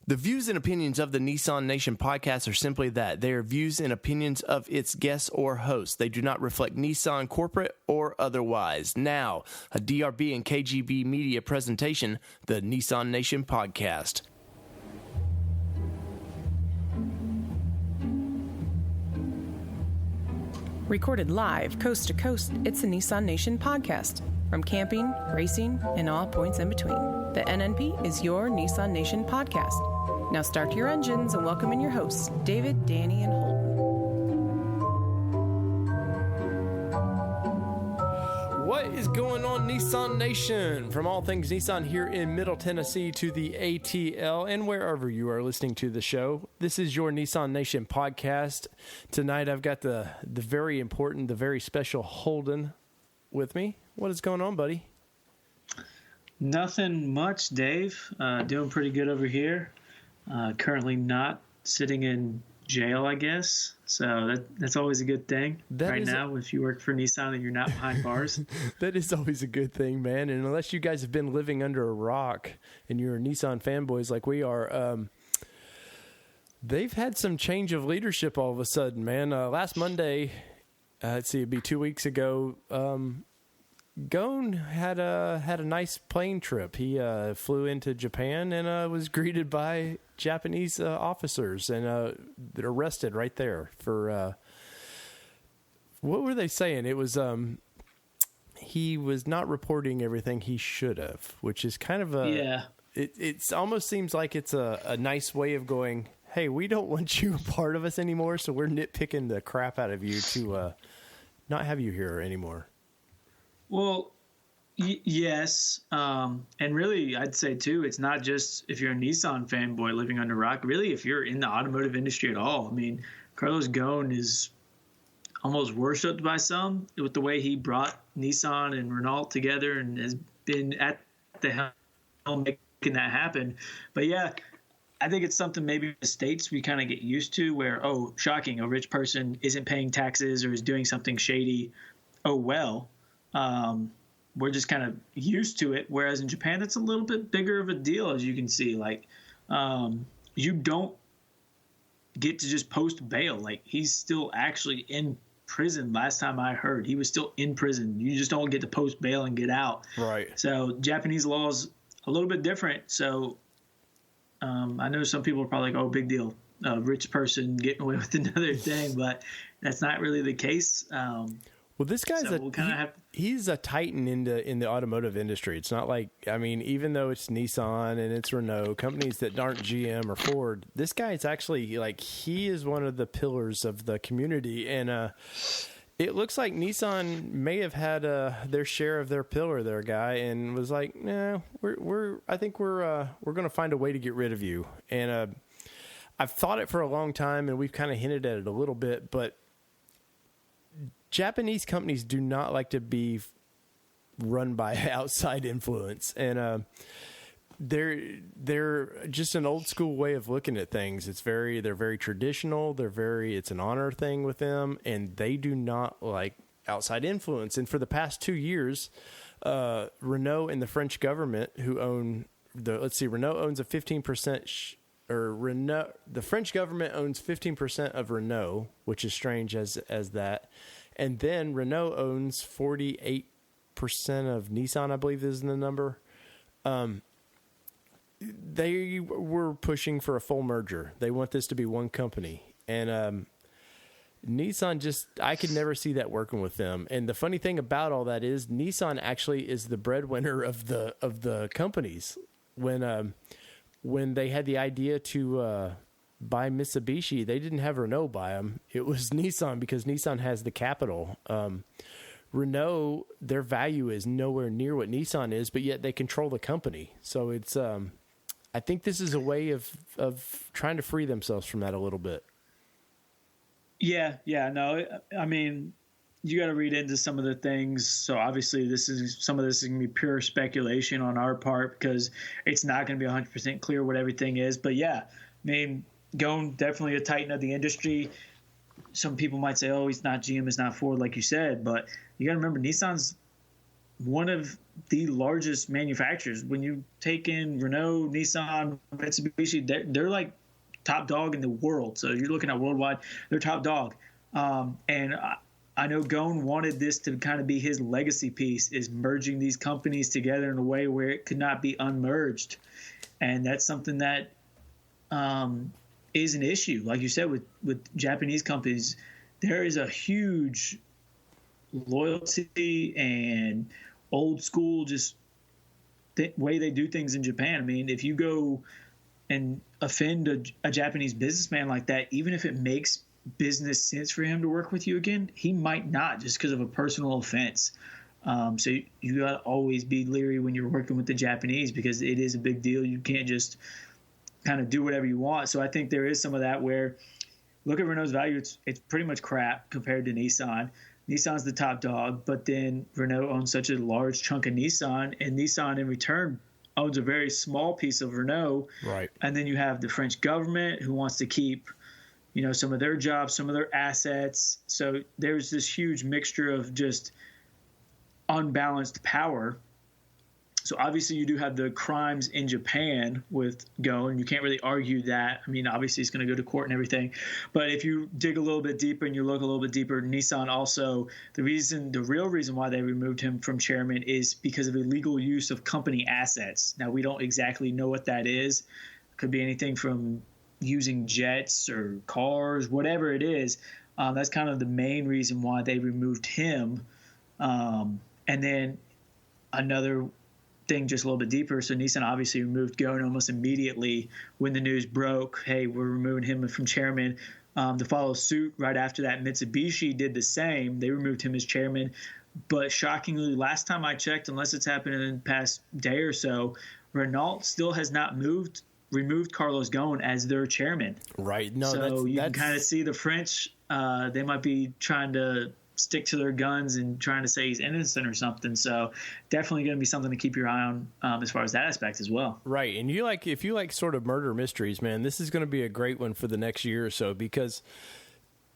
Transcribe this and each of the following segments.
The views and opinions of the Nissan Nation podcast are simply that. They are views and opinions of its guests or hosts. They do not reflect Nissan corporate or otherwise. Now, a DRB and KGB media presentation, the Nissan Nation podcast. Recorded live, coast to coast, it's the Nissan Nation podcast. From camping, racing, and all points in between. The NNP is your Nissan Nation podcast. Now start your engines and welcome in your hosts, David, Danny, and Holden. What is going on, Nissan Nation? From all things Nissan here in Middle Tennessee to the ATL and wherever you are listening to the show, this is your Nissan Nation podcast. Tonight I've got the very important, the very special Holden with me. What is going on, buddy? Nothing much, Dave. Doing pretty good over here. Currently not sitting in jail, I guess. So that's always a good thing now if you work for Nissan and you're not behind bars. That is always a good thing, man. And unless you guys have been living under a rock and you're Nissan fanboys like we are, they've had some change of leadership all of a sudden, man. Last Monday, it'd be 2 weeks ago, Ghosn had a nice plane trip. He flew into Japan and was greeted by Japanese officers and arrested right there for what were they saying? It was he was not reporting everything he should have, which is kind of It almost seems like it's a nice way of going, hey, we don't want you a part of us anymore, so we're nitpicking the crap out of you to not have you here anymore. Well, yes. And really, I'd say, too, it's not just if you're a Nissan fanboy living under a rock. Really, if you're in the automotive industry at all. I mean, Carlos Ghosn is almost worshipped by some with the way he brought Nissan and Renault together and has been at the helm making that happen. But, yeah, I think it's something maybe in the States we kind of get used to where, oh, shocking, a rich person isn't paying taxes or is doing something shady. Oh, well. We're just kind of used to it. Whereas in Japan, it's a little bit bigger of a deal, as you can see. Like, you don't get to just post bail. Like, he's still actually in prison. Last time I heard, he was still in prison. You just don't get to post bail and get out. Right. So Japanese law is a little bit different. So I know some people are probably like, oh, big deal. A rich person getting away with another thing. But that's not really the case. Well, this guy's he's a titan in the automotive industry. It's not like, I mean, even though it's Nissan and it's Renault, companies that aren't GM or Ford, this guy is actually like, he is one of the pillars of the community. And it looks like Nissan may have had their share of their pillar there, guy, and was like, no, I think we're going to find a way to get rid of you. And I've thought it for a long time, and we've kind of hinted at it a little bit, but Japanese companies do not like to be run by outside influence, and they're just an old school way of looking at things. They're very traditional. It's an honor thing with them, and they do not like outside influence. And for the past 2 years, Renault and the French government, who own Renault owns a 15%. The French government owns 15% of Renault, which is strange as that. And then Renault owns 48% of Nissan, I believe is the number. They were pushing for a full merger. They want this to be one company. And Nissan I could never see that working with them. And the funny thing about all that is Nissan actually is the breadwinner of the companies. When they had the idea to buy Mitsubishi, they didn't have Renault buy them. It was Nissan because Nissan has the capital. Renault, their value is nowhere near what Nissan is, but yet they control the company. So it's, I think this is a way of trying to free themselves from that a little bit. Yeah, no, I mean, you got to read into some of the things. So obviously some of this is going to be pure speculation on our part because it's not going to be 100% clear what everything is. But yeah, I mean, Ghosn, definitely a titan of the industry. Some people might say, oh, he's not GM, he's not Ford, like you said. But you got to remember, Nissan's one of the largest manufacturers. When you take in Renault, Nissan, Mitsubishi, they're like top dog in the world. So you're looking at worldwide, they're top dog. And I know Ghosn wanted this to kind of be his legacy piece, is merging these companies together in a way where it could not be unmerged. And that's something that is an issue. Like you said, with Japanese companies, there is a huge loyalty and old school just way they do things in Japan. I mean, if you go and offend a Japanese businessman like that, even if it makes business sense for him to work with you again, he might not, just because of a personal offense. So you got to always be leery when you're working with the Japanese, because it is a big deal. You can't just kind of do whatever you want. So I think there is some of that where, look at Renault's value. It's pretty much crap compared to Nissan. Nissan's the top dog, but then Renault owns such a large chunk of Nissan, and Nissan in return owns a very small piece of Renault. Right. And then you have the French government who wants to keep, some of their jobs, some of their assets. So there's this huge mixture of just unbalanced power. So obviously you do have the crimes in Japan with Ghosn. You can't really argue that. I mean, obviously he's going to go to court and everything. But if you dig a little bit deeper and you look a little bit deeper, Nissan also, the real reason why they removed him from chairman is because of illegal use of company assets. Now, we don't exactly know what that is. It could be anything from using jets or cars, whatever it is. That's kind of the main reason why they removed him. And then another thing just a little bit deeper. So Nissan obviously removed Ghosn almost immediately when the news broke. Hey, we're removing him from chairman. To follow suit right after that, Mitsubishi did the same. They removed him as chairman. But shockingly, last time I checked, unless it's happened in the past day or so, Renault still has not removed Carlos Ghosn as their chairman. Right. No, so you can kind of see the French, they might be trying to stick to their guns and trying to say he's innocent or something. So definitely going to be something to keep your eye on as far as that aspect as well. Right. And if you like sort of murder mysteries, man, this is going to be a great one for the next year or so, because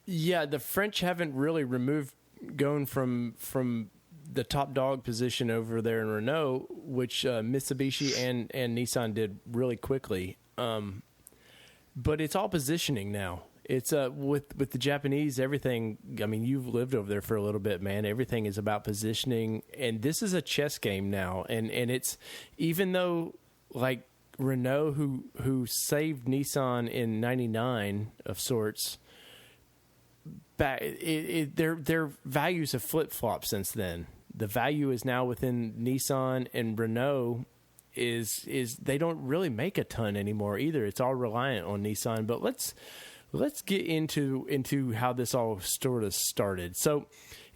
the French haven't really removed Ghosn from the top dog position over there in Renault, which Mitsubishi and Nissan did really quickly. But it's all positioning now. It's with the Japanese, everything. I mean, you've lived over there for a little bit, man. Everything is about positioning, and this is a chess game now. And it's, even though like Renault, who saved Nissan in '99 of sorts, their values have flip flopped since then. The value is now within Nissan, and Renault is they don't really make a ton anymore either. It's all reliant on Nissan. But let's get into how this all sort of started. So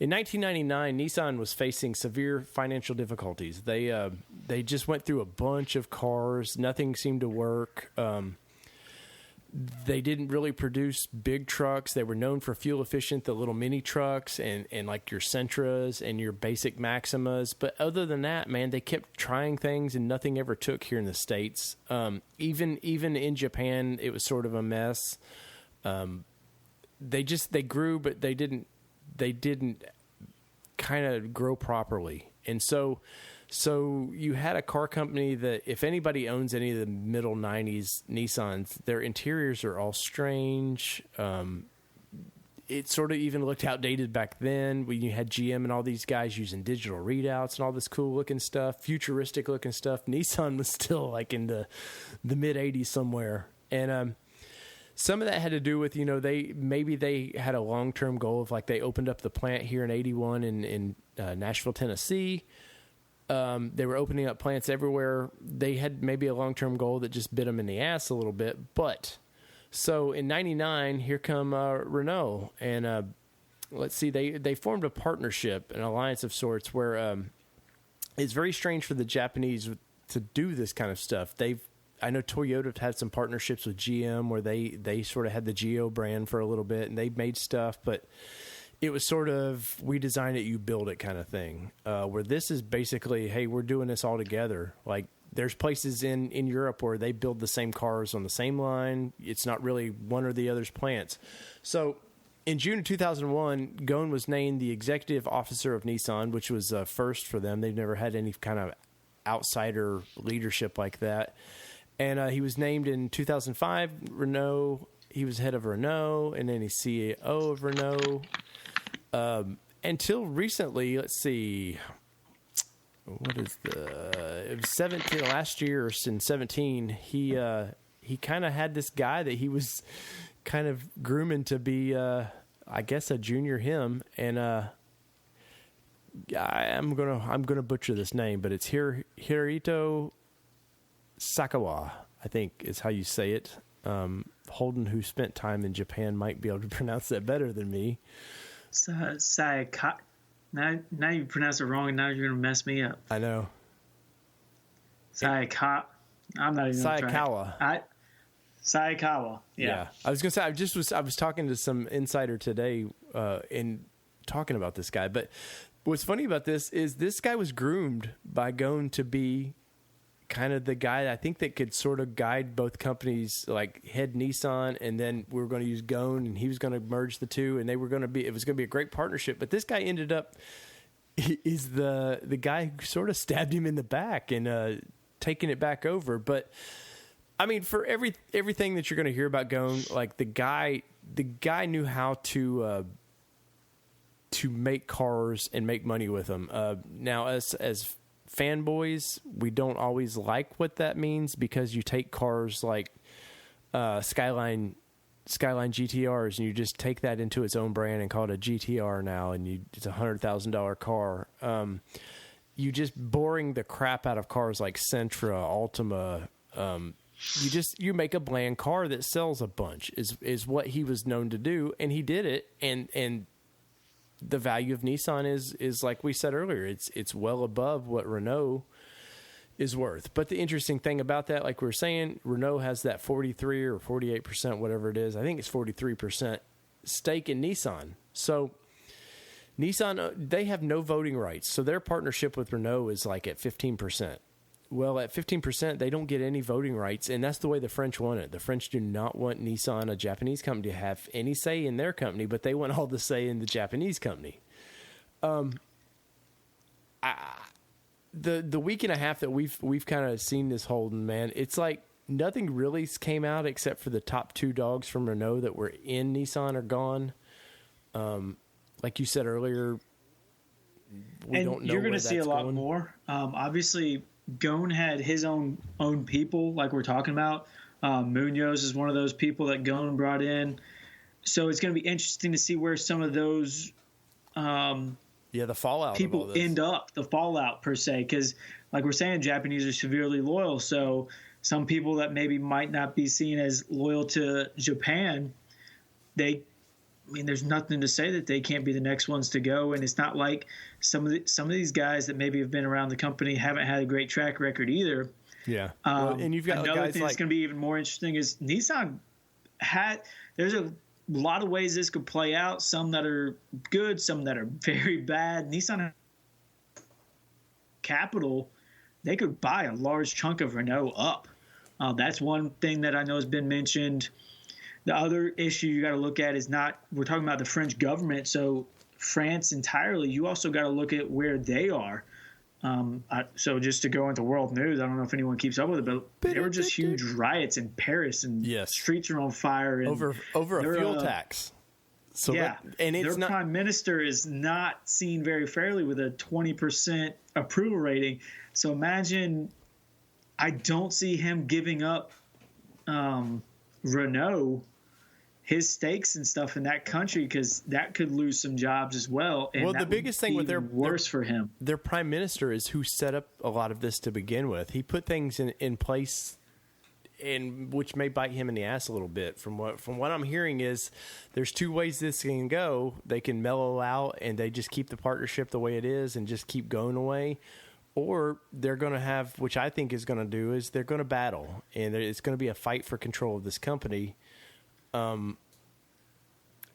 in 1999, Nissan was facing severe financial difficulties. They just went through a bunch of cars. Nothing seemed to work. They didn't really produce big trucks. They were known for fuel efficient, the little mini trucks and like your Sentras and your basic Maximas. But other than that, man, they kept trying things and nothing ever took here in the States. Even in Japan, it was sort of a mess. They grew, but they didn't kind of grow properly. And so you had a car company that, if anybody owns any of the middle 90s Nissans, their interiors are all strange. It sort of even looked outdated back then when you had GM and all these guys using digital readouts and all this cool looking stuff, futuristic looking stuff. Nissan was still like in the mid 80s somewhere. And, some of that had to do with, they had a long-term goal of, like, they opened up the plant here in 81 in Nashville, Tennessee. They were opening up plants everywhere. They had maybe a long-term goal that just bit them in the ass a little bit. But so in 99, here come Renault. And let's see, they formed a partnership, an alliance of sorts, where it's very strange for the Japanese to do this kind of stuff. I know Toyota had some partnerships with GM where they sort of had the Geo brand for a little bit, and they made stuff, but it was sort of, we design it, you build it kind of thing. Where this is basically, hey, we're doing this all together. Like, there's places in Europe where they build the same cars on the same line. It's not really one or the other's plants. So in June of 2001, Ghosn was named the executive officer of Nissan, which was first for them. They've never had any kind of outsider leadership like that. And he was named in 2005, Renault. He was head of Renault, and then he's CEO of Renault. Until recently, let's see, what is it was 17 last year, in 17, he kind of had this guy that he was kind of grooming to be, I guess, a junior him. And I'm gonna butcher this name, but it's Hirohito Sakawa, I think is how you say it. Holden, who spent time in Japan, might be able to pronounce that better than me. Sayaka. Now you pronounce it wrong, and now you're gonna mess me up. I know. Sayaka. I'm not even Sayakawa. Sayakawa. Yeah. I was gonna say I was talking to some insider today in talking about this guy. But what's funny about this is this guy was groomed by Ghosn to be kind of the guy I think that could sort of guide both companies, like head Nissan, and then we were going to use Ghosn, and he was going to merge the two, and it was going to be a great partnership. But this guy ended up is the guy who sort of stabbed him in the back and taking it back over. But I mean, for everything that you're going to hear about Ghosn, like the guy knew how to make cars and make money with them. Now, as fanboys, we don't always like what that means, because you take cars like Skyline GTRs and you just take that into its own brand and call it a GTR now, and it's $100,000 car. You just boring the crap out of cars like Sentra, Altima. You make a bland car that sells a bunch is what he was known to do, and he did it. And the value of Nissan is like we said earlier, it's well above what Renault is worth. But the interesting thing about that, like we were saying, Renault has that 43 or 48%, whatever it is. I think it's 43% stake in Nissan. So Nissan, they have no voting rights. So their partnership with Renault is like at 15%. Well, at 15%, they don't get any voting rights, and that's the way the French want it. The French do not want Nissan, a Japanese company, to have any say in their company, but they want all the say in the Japanese company. The week and a half that we've kind of seen this Holden, man, it's like nothing really came out except for the top two dogs from Renault that were in Nissan are gone. Like you said earlier, we don't know. You're going to see a lot more. Obviously, Ghosn had his own people, like we're talking about. Munoz is one of those people that Ghosn brought in. So it's going to be interesting to see where some of those the fallout people end up, the fallout per se. Because, like we're saying, Japanese are severely loyal. So some people that maybe might not be seen as loyal to Japan, there's nothing to say that they can't be the next ones to go. And it's not like some of these guys that maybe have been around the company haven't had a great track record either. Yeah. And you've got another guys thing that's going to be even more interesting is Nissan there's a lot of ways this could play out. Some that are good, some that are very bad. Nissan capital, they could buy a large chunk of Renault up. That's one thing that I know has been mentioned. The other issue you got to look at is we're talking about the French government. So France entirely, you also got to look at where they are. So just to go into world news, I don't know if anyone keeps up with it, but there were just huge riots in Paris, and streets are on fire. And over a fuel tax. So yeah, and it's their prime minister is not seen very fairly with a 20% approval rating. So imagine, I don't see him giving up Renault, his stakes and stuff in that country, because that could lose some jobs as well. And the biggest thing with worse for him. Their prime minister is who set up a lot of this to begin with. He put things in place, which may bite him in the ass a little bit. From what I'm hearing is, there's two ways this can go. They can mellow out and they just keep the partnership the way it is and just keep going away. Or they're going to have, which I think is going to do, is they're going to battle, and it's going to be a fight for control of this company. And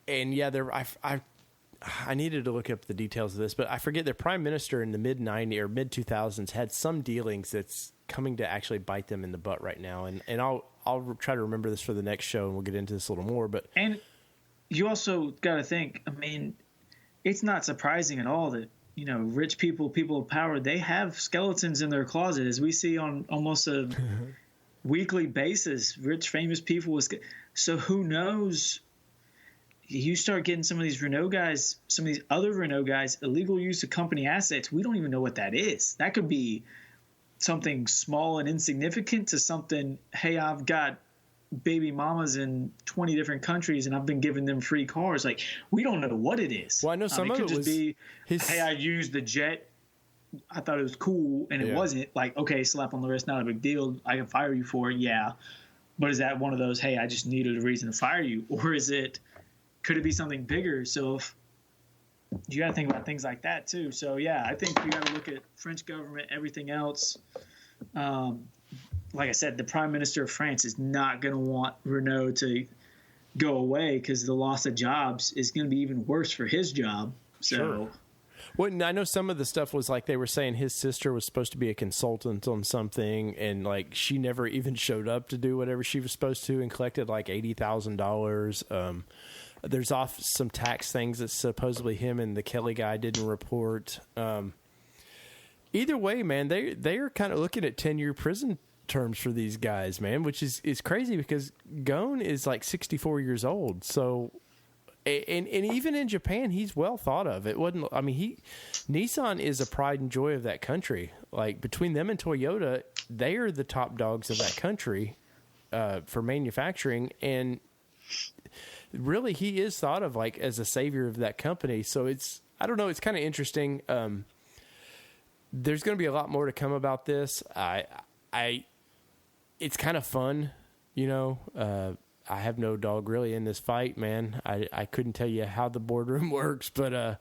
yeah, I needed to look up the details of this, but I forget their prime minister in the mid-90s or mid-2000s had some dealings that's coming to actually bite them in the butt right now. And I'll try to remember this for the next show, and we'll get into this a little more. But you also got to think, I mean, it's not surprising at all that, rich people of power, they have skeletons in their closet, as we see on almost a weekly basis. Rich, famous people so who knows? You start getting some of these Renault guys, some of these other Renault guys, illegal use of company assets. We don't even know what that is. That could be something small and insignificant to something, hey, I've got baby mamas in 20 different countries and I've been giving them free cars. Like, we don't know what it is. Well, I know some of it was be, hey, I used the jet. I thought it was cool, and it wasn't. Like, okay, slap on the wrist, not a big deal. I can fire you for it, yeah. But is that one of those, hey, I just needed a reason to fire you? Or could it be something bigger? So you got to think about things like that too. So yeah, I think you got to look at French government, everything else. Like I said, the Prime Minister of France is not going to want Renault to go away, because the loss of jobs is going to be even worse for his job. So. Sure. Well, I know some of the stuff was like they were saying his sister was supposed to be a consultant on something, and like she never even showed up to do whatever she was supposed to, and collected like $80,000. There's off some tax things that supposedly him and the Kelly guy didn't report. Either way, man, they are kind of looking at 10-year prison terms for these guys, man, which is crazy, because Ghosn is like 64 years old. So, and even in Japan, he's well thought of. It wasn't. I mean, Nissan is a pride and joy of that country. Like, between them and Toyota, they are the top dogs of that country for manufacturing, and really, he is thought of like as a savior of that company. So I don't know, it's kind of interesting. There's going to be a lot more to come about this. It's kind of fun, I have no dog really in this fight, man. I couldn't tell you how the boardroom works, but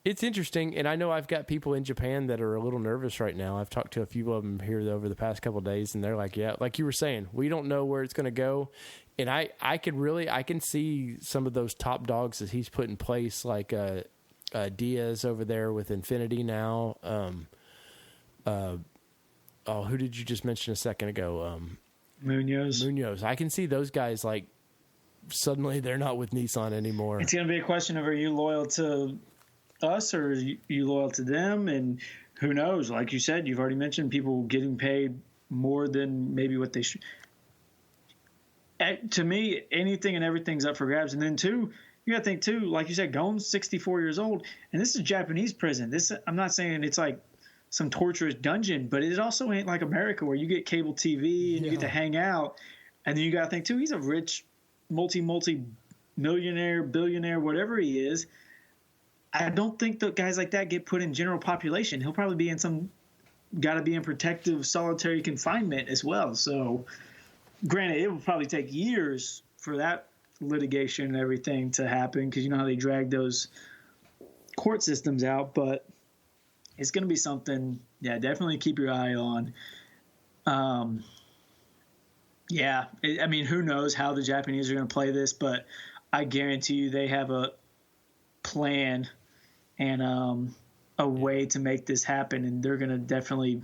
it's interesting. And I know I've got people in Japan that are a little nervous right now. I've talked to a few of them here over the past couple of days, and they're like, yeah, like you were saying, we don't know where it's going to go. And I can see some of those top dogs that he's put in place, like Diaz over there with Infinity now. Who did you just mention a second ago? Munoz. I can see those guys, like, suddenly they're not with Nissan anymore. It's going to be a question of, are you loyal to us or are you loyal to them? And who knows? Like you said, you've already mentioned people getting paid more than maybe what they should. To me, anything and everything's up for grabs. And then, too, you got to think, too, like you said, Ghosn's 64 years old, and this is Japanese prison. I'm not saying it's like some torturous dungeon, but it also ain't like America where you get cable TV and you get to hang out. And then you got to think, too, he's a rich, multi-millionaire, billionaire, whatever he is. I don't think that guys like that get put in general population. He'll probably be got to be in protective solitary confinement as well. So, granted, it will probably take years for that litigation and everything to happen, because you know how they drag those court systems out, but it's going to be something, definitely keep your eye on. I mean, who knows how the Japanese are going to play this, but I guarantee you they have a plan and a way to make this happen, and they're going to definitely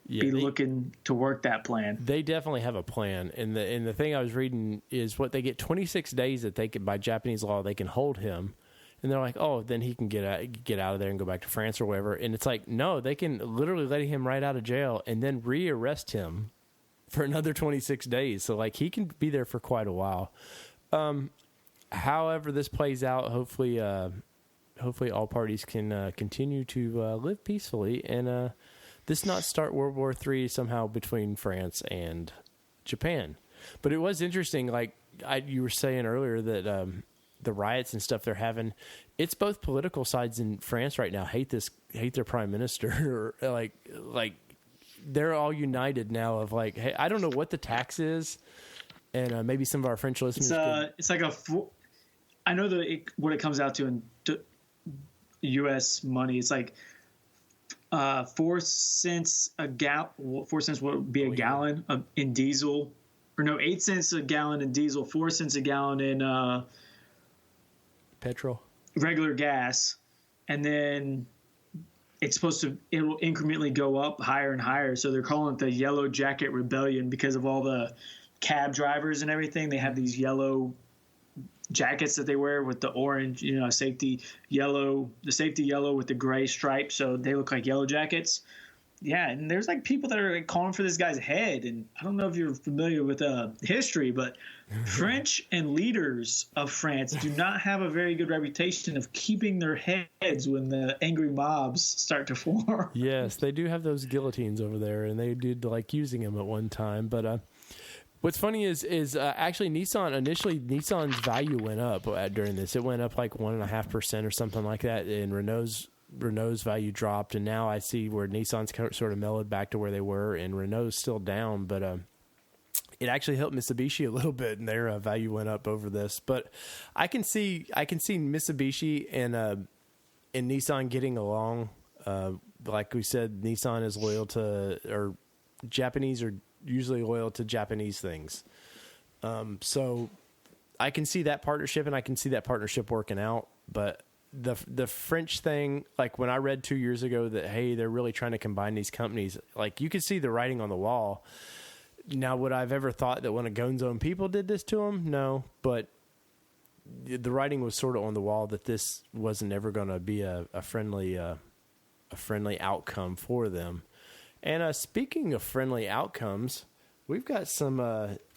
be looking to work that plan. They definitely have a plan, and the thing I was reading is what they get 26 days that they can, by Japanese law, they can hold him, and they're like, oh, then he can get out of there and go back to France or whatever. And it's like, no, they can literally let him right out of jail and then rearrest him for another 26 days. So like he can be there for quite a while. However this plays out, hopefully all parties can continue to live peacefully and this not start World War III somehow between France and Japan. But it was interesting, like you were saying earlier, that the riots and stuff they're having, it's both political sides in France right now hate their prime minister, or like they're all united now of like, hey, I don't know what the tax is, and maybe some of our French listeners. It's like I know what it comes out to in U.S. money. It's like 4 cents a gallon. 4 cents would be a gallon in diesel, or no, 8 cents a gallon in diesel, 4 cents a gallon in petrol, regular gas, and then it'll incrementally go up higher and higher. So they're calling it the Yellow Jacket Rebellion because of all the cab drivers and everything. They have these yellow jackets that they wear with the orange, safety yellow with the gray stripes, so they look like yellow jackets. Yeah, and there's like people that are like calling for this guy's head, and I don't know if you're familiar with history, but French and leaders of France do not have a very good reputation of keeping their heads when the angry mobs start to form. Yes, they do have those guillotines over there, and they did like using them at one time. But what's funny is actually Nissan's value went up during this. It went up like 1.5% or something like that, and Renault's value dropped, and now I see where Nissan's sort of mellowed back to where they were, and Renault's still down, but it actually helped Mitsubishi a little bit, and their value went up over this. But I can see Mitsubishi and Nissan getting along. Like we said, Nissan is loyal to, or Japanese are usually loyal to Japanese things. So I can see that partnership, and I can see that partnership working out, but the French thing, like when I read 2 years ago that, hey, they're really trying to combine these companies, like you could see the writing on the wall. Now, would I've ever thought that one of Ghosn's own people did this to him? No, but the writing was sort of on the wall that this wasn't ever going to be a friendly outcome for them. And speaking of friendly outcomes, we've got some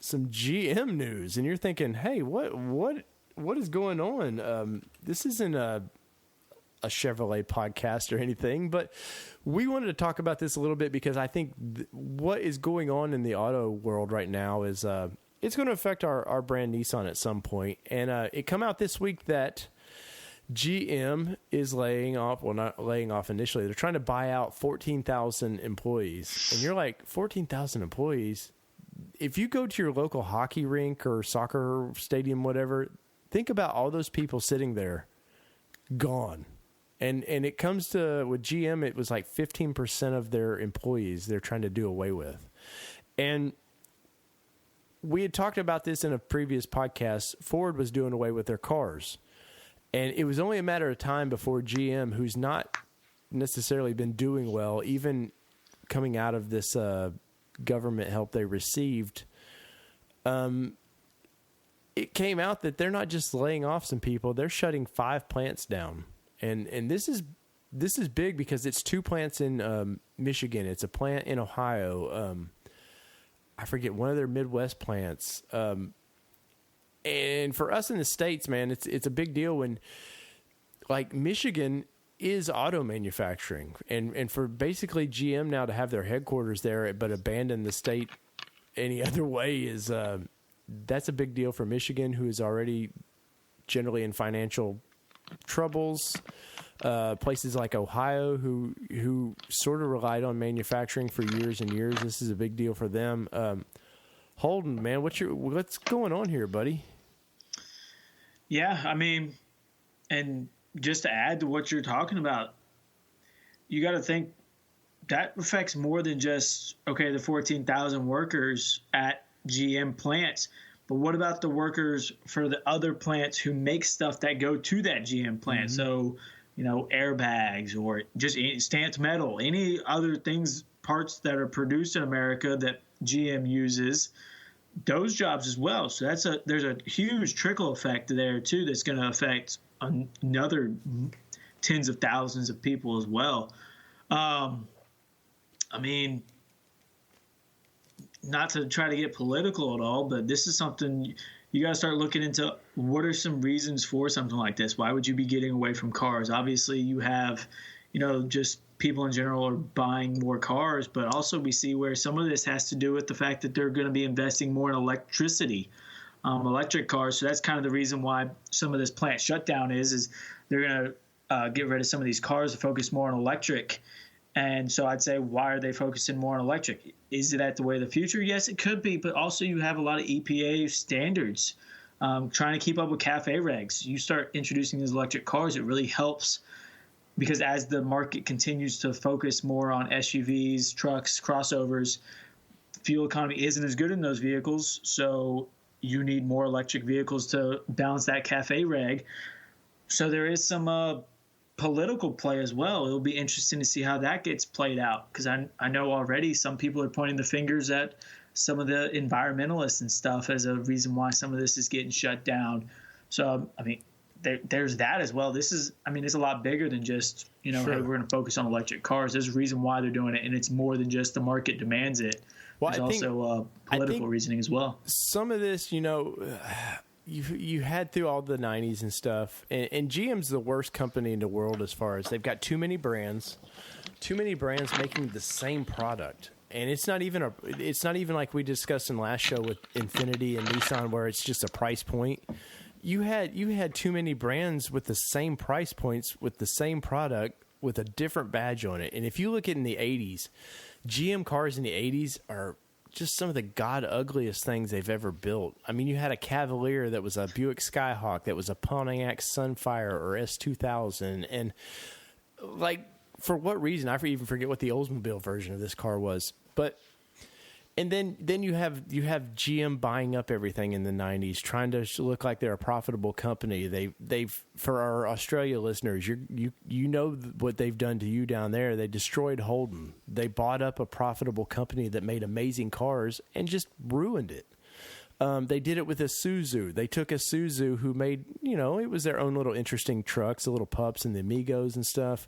GM news, and you're thinking, hey, what is going on? This isn't a Chevrolet podcast or anything, but we wanted to talk about this a little bit because I think what is going on in the auto world right now is it's going to affect our brand Nissan at some point. And it come out this week that GM is laying off, well, not laying off initially. They're trying to buy out 14,000 employees. And you're like, 14,000 employees? If you go to your local hockey rink or soccer stadium, whatever, think about all those people sitting there, gone. And it comes to, with GM, it was like 15% of their employees they're trying to do away with. And we had talked about this in a previous podcast. Ford was doing away with their cars. And it was only a matter of time before GM, who's not necessarily been doing well, even coming out of this government help they received, it came out that they're not just laying off some people, they're shutting 5 plants down. And this is big because it's 2 plants in Michigan. It's a plant in Ohio. I forget, one of their Midwest plants. And for us in the States, man, it's a big deal when, like, Michigan is auto manufacturing. And for basically GM now to have their headquarters there but abandon the state any other way is that's a big deal for Michigan, who is already generally in financial troubles. Places like Ohio, who sort of relied on manufacturing for years and years. This is a big deal for them. Holden, man, what's going on here, buddy? Yeah, I mean, and just to add to what you're talking about, you got to think that affects more than just, okay, the 14,000 workers at GM plants, but what about the workers for the other plants who make stuff that go to that GM plant? Mm-hmm. So, airbags or just stamped metal, any other things, parts that are produced in America that GM uses, those jobs as well. So there's a huge trickle effect there too that's going to affect another tens of thousands of people as well. I mean, not to try to get political at all, but this is something you got to start looking into. What are some reasons for something like this? Why would you be getting away from cars? Obviously, you have, just people in general are buying more cars, but also we see where some of this has to do with the fact that they're going to be investing more in electric cars. So that's kind of the reason why some of this plant shutdown is they're going to get rid of some of these cars to focus more on electric. And so I'd say, why are they focusing more on electric? Is it at the way of the future? Yes, it could be, but also you have a lot of EPA standards trying to keep up with CAFE regs. You start introducing these electric cars, it really helps, because as the market continues to focus more on SUVs, trucks, crossovers, fuel economy isn't as good in those vehicles, so you need more electric vehicles to balance that CAFE reg. So there is some political play as well. It'll be interesting to see how that gets played out, because I know already some people are pointing the fingers at some of the environmentalists and stuff as a reason why some of this is getting shut down. So, I mean, there's that as well. This is, I mean, it's a lot bigger than just, you know, Sure. hey, we're going to focus on electric cars. There's a reason why they're doing it, and it's more than just the market demands it. Well, There's I think- also political reasoning as well. Some of this, you know, you had through all the 90s and stuff, and GM's the worst company in the world as far as they've got too many brands making the same product. And it's not even like we discussed in last show with Infiniti and Nissan, where it's just a price point. You had too many brands with the same price points, with the same product, with a different badge on it. And if you look at in the 80s, GM cars in the 80s are just some of the god ugliest things they've ever built. I mean, you had a Cavalier that was a Buick Skyhawk, that was a Pontiac Sunfire or S2000, and like, for what reason? I even forget what the Oldsmobile version of this car was. But and then you have GM buying up everything in the 90s, trying to look like they're a profitable company. They've for our Australia listeners, you know what they've done to you down there. They destroyed Holden. They bought up a profitable company that made amazing cars and just ruined it. They did it with a Isuzu. They took a Isuzu who made, you know, it was their own little interesting trucks, the little pups and the Amigos and stuff.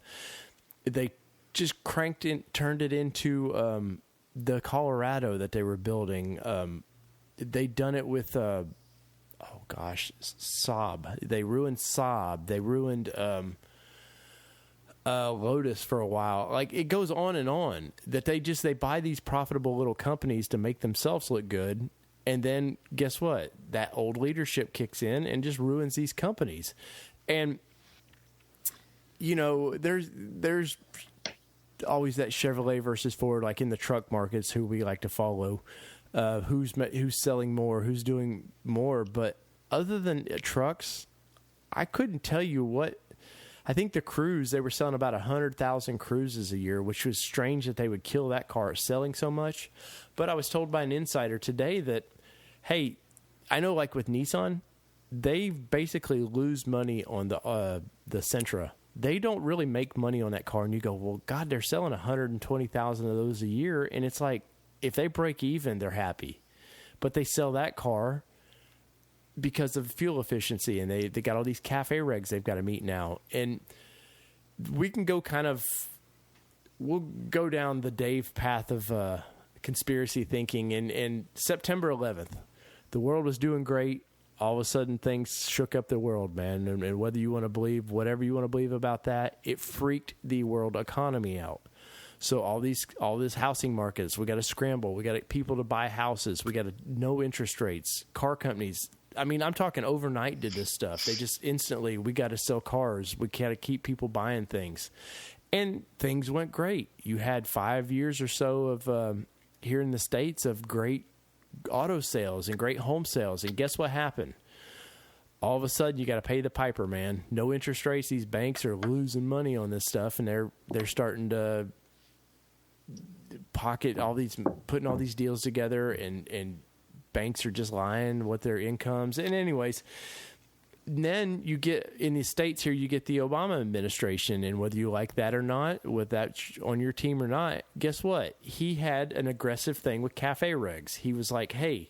They just turned it into the Colorado that they were building. They'd done it with, Saab. They ruined Saab. They ruined Lotus for a while. Like, it goes on and on. That they buy these profitable little companies to make themselves look good. And then guess what? That old leadership kicks in and just ruins these companies. And you know, there's always that Chevrolet versus Ford, like in the truck markets, who we like to follow, who's selling more, who's doing more. But other than trucks, I couldn't tell you what. I think the Cruze, they were selling about 100,000 Cruzes a year, which was strange that they would kill that car selling so much. But I was told by an insider today that, hey, I know, like with Nissan, they basically lose money on the Sentra. They don't really make money on that car. And you go, well, God, they're selling 120,000 of those a year. And it's like, if they break even, they're happy. But they sell that car because of fuel efficiency. And they got all these cafe regs they've got to meet now. And we can go we'll go down the Dave path of conspiracy thinking. And September 11th, the world was doing great. All of a sudden, things shook up the world, man. And whether you want to believe whatever you want to believe about that, it freaked the world economy out. So all this housing markets, we got to scramble. We got people to buy houses. We got no interest rates. Car companies, I mean, I'm talking overnight did this stuff. They just instantly, we got to sell cars. We got to keep people buying things. And things went great. You had 5 years or so of here in the States of great auto sales and great home sales. And guess what happened? All of a sudden, you got to pay the piper, man. No interest rates. These banks are losing money on this stuff, and they're starting to pocket putting all these deals together, and banks are just lying what their incomes. And anyways, then you get in the States here, you get the Obama administration, and whether you like that or not, with that on your team or not, guess what? He had an aggressive thing with cafe regs. He was like, hey,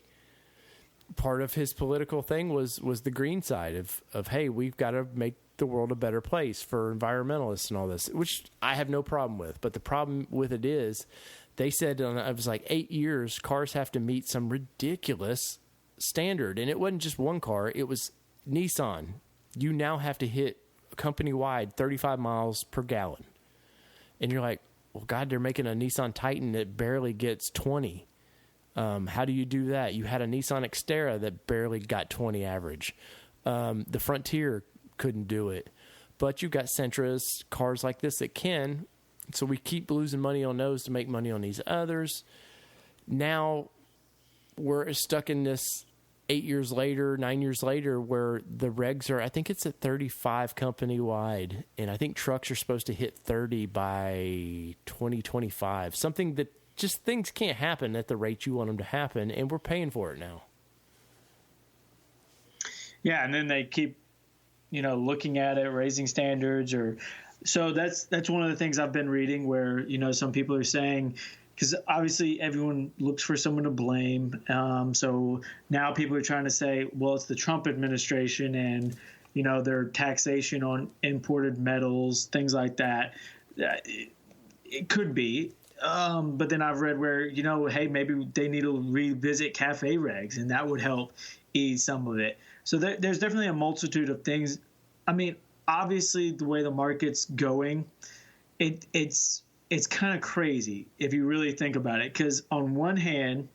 part of his political thing was the green side of hey, we've got to make the world a better place for environmentalists and all this, which I have no problem with. But the problem with it is, they said, it was like 8 years, cars have to meet some ridiculous standard. And it wasn't just one car, it was Nissan. You now have to hit company-wide 35 miles per gallon. And you're like, well, God, they're making a Nissan Titan that barely gets 20. How do you do that? You had a Nissan Xterra that barely got 20 average. The Frontier couldn't do it. But you've got Sentras, cars like this that can. So we keep losing money on those to make money on these others. Now we're stuck in this 8 years later, 9 years later, where the regs are, I think it's at 35 company wide. And I think trucks are supposed to hit 30 by 2025. Something that just things can't happen at the rate you want them to happen. And we're paying for it now. Yeah. And then they keep, looking at it, raising standards so that's one of the things I've been reading where, some people are saying, because obviously everyone looks for someone to blame. So now people are trying to say, well, it's the Trump administration and, you know, their taxation on imported metals, things like that. It could be. But then I've read where, you know, hey, maybe they need to revisit CAFE regs, and that would help ease some of it. So there's definitely a multitude of things. I mean, obviously, the way the market's going, it's kind of crazy if you really think about it. Because on one hand,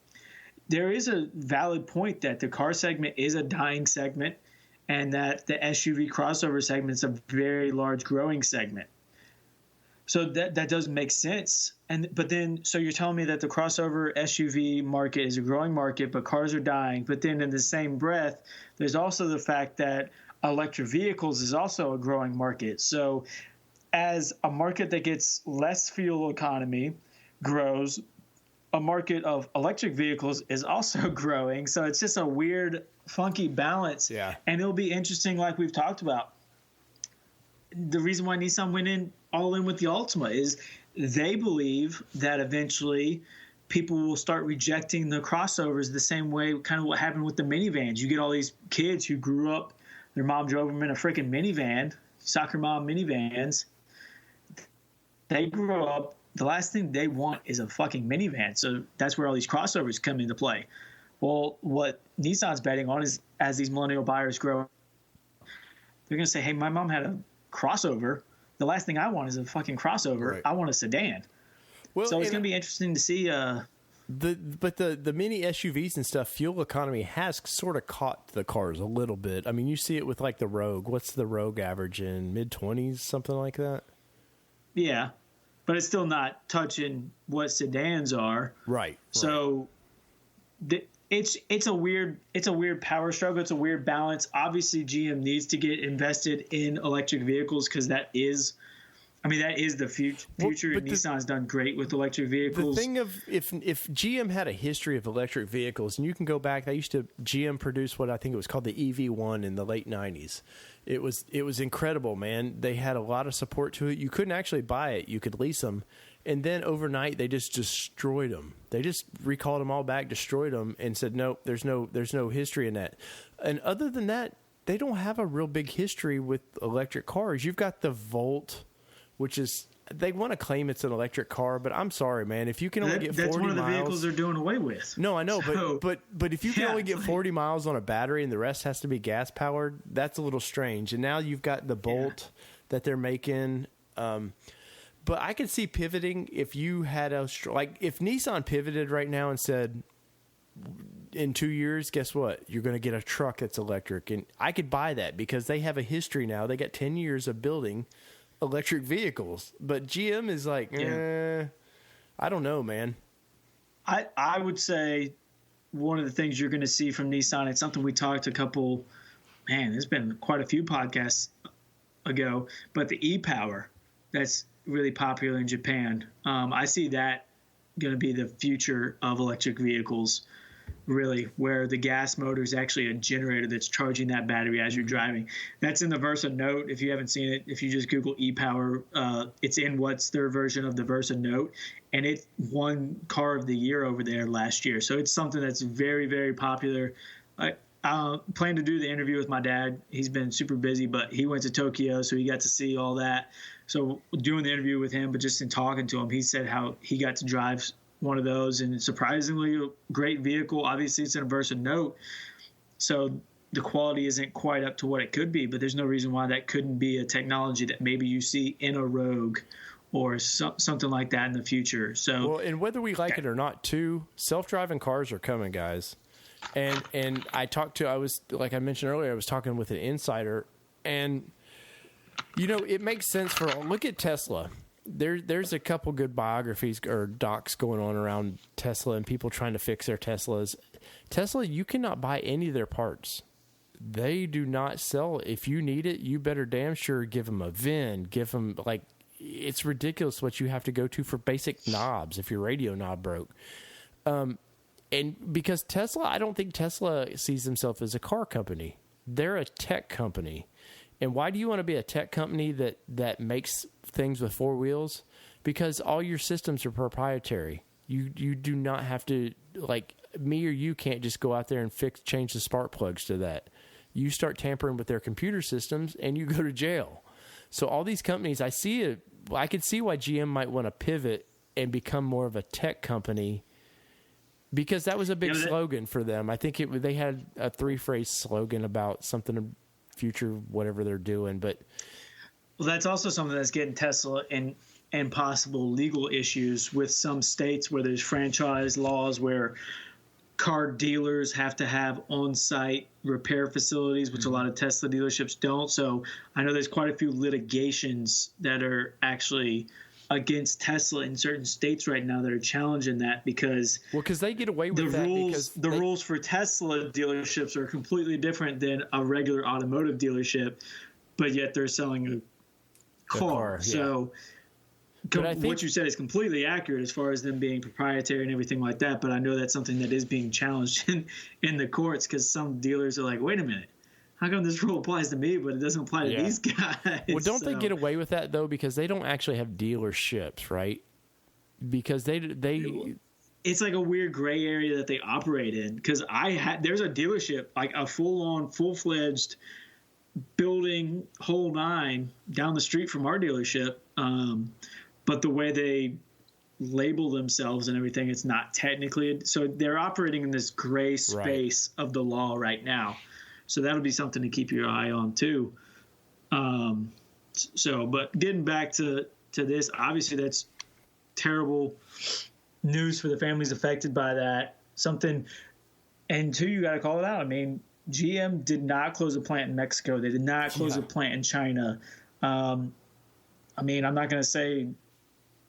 there is a valid point that the car segment is a dying segment, and that the SUV crossover segment is a very large growing segment. So that does make sense. But then, so you're telling me that the crossover SUV market is a growing market, but cars are dying. But then in the same breath, there's also the fact that electric vehicles is also a growing market. So as a market that gets less fuel economy grows, a market of electric vehicles is also growing. So it's just a weird, funky balance. Yeah. And it'll be interesting, like we've talked about. The reason why Nissan went all in with the Altima is they believe that eventually people will start rejecting the crossovers the same way kind of what happened with the minivans. You get all these kids who grew up, their mom drove them in a freaking minivan, soccer mom minivans. They grew up, the last thing they want is a fucking minivan. So that's where all these crossovers come into play. Well, what Nissan's betting on is as these millennial buyers grow, they're going to say, hey, my mom had a crossover. The last thing I want is a fucking crossover. Right. I want a sedan. Well, so it's going to be interesting to see. But the mini SUVs and stuff, fuel economy has sort of caught the cars a little bit. I mean, you see it with like the Rogue. What's the Rogue average in mid-20s, something like that? Yeah, but it's still not touching what sedans are. Right. So it's a weird power struggle. It's a weird balance. Obviously, GM needs to get invested in electric vehicles because that is the future. And Nissan's done great with electric vehicles. The thing of if GM had a history of electric vehicles, and you can go back, GM produced what I think it was called the EV1 in the late 90s. It was incredible, man. They had a lot of support to it. You couldn't actually buy it. You could lease them. And then overnight, they just destroyed them. They just recalled them all back, destroyed them, and said, nope, there's no history in that. And other than that, they don't have a real big history with electric cars. You've got the Volt, which is, they want to claim it's an electric car, but I'm sorry, man. If you can only get 40 miles. That's one of the vehicles they're doing away with. No, I know, but if you can only get 40 miles on a battery and the rest has to be gas powered, that's a little strange. And now you've got the Bolt that they're making. But I could see pivoting if you had if Nissan pivoted right now and said, in 2 years, guess what? You're going to get a truck that's electric. And I could buy that because they have a history now. They got 10 years of building electric vehicles. But GM is like, I don't know, man. I would say one of the things you're going to see from Nissan, it's something we talked there's been quite a few podcasts ago, but the e-Power, that's really popular in Japan. I see that going to be the future of electric vehicles, really, where the gas motor is actually a generator that's charging that battery as you're driving. That's in the Versa Note. If you haven't seen it, if you just Google e-Power, it's in what's their version of the Versa Note, and it won Car of the Year over there last year. So it's something that's very, very popular. I plan to do the interview with my dad. He's been super busy, but he went to Tokyo, so he got to see all that. So doing the interview with him, but just in talking to him, he said how he got to drive one of those, and surprisingly a great vehicle. Obviously, it's in a Versa Note, so the quality isn't quite up to what it could be, but there's no reason why that couldn't be a technology that maybe you see in a Rogue or something like that in the future. So, well, and whether we like it or not, too, self-driving cars are coming, guys. And like I mentioned earlier, I was talking with an insider, and you know, it makes sense look at Tesla. There's a couple good biographies or docs going on around Tesla and people trying to fix their Teslas. Tesla, you cannot buy any of their parts. They do not sell. If you need it, you better damn sure give them a VIN. Give them, it's ridiculous what you have to go to for basic knobs if your radio knob broke. And because Tesla, I don't think Tesla sees themselves as a car company. They're a tech company. And why do you want to be a tech company that makes things with four wheels? Because all your systems are proprietary. You do not have to, like, me or you can't just go out there and change the spark plugs to that. You start tampering with their computer systems and you go to jail. So all these companies, I could see why GM might want to pivot and become more of a tech company, because that was a big slogan for them. I think they had a 3-phrase slogan about something future, whatever they're doing. But well, that's also something that's getting Tesla and possible legal issues with some states where there's franchise laws where car dealers have to have on-site repair facilities, which a lot of Tesla dealerships don't. So I know there's quite a few litigations that are actually against Tesla in certain states right now that are challenging that, because they get away with that because the rules for Tesla dealerships are completely different than a regular automotive dealership, but yet they're selling a car. Yeah. So what you said is completely accurate as far as them being proprietary and everything like that, but I know that's something that is being challenged in the courts, because some dealers are like, wait a minute, how come this rule applies to me, but it doesn't apply to these guys? Well, don't they get away with that, though, because they don't actually have dealerships, right? Because they it's like a weird gray area that they operate in, because there's a dealership, like a full-fledged building, whole nine, down the street from our dealership, but the way they label themselves and everything, it's not technically. So they're operating in this gray space of the law right now. So that'll be something to keep your eye on too. But getting back to this, obviously that's terrible news for the families affected by that. And two, you got to call it out. I mean, GM did not close a plant in Mexico. They did not close a plant in China. I mean, I'm not going to say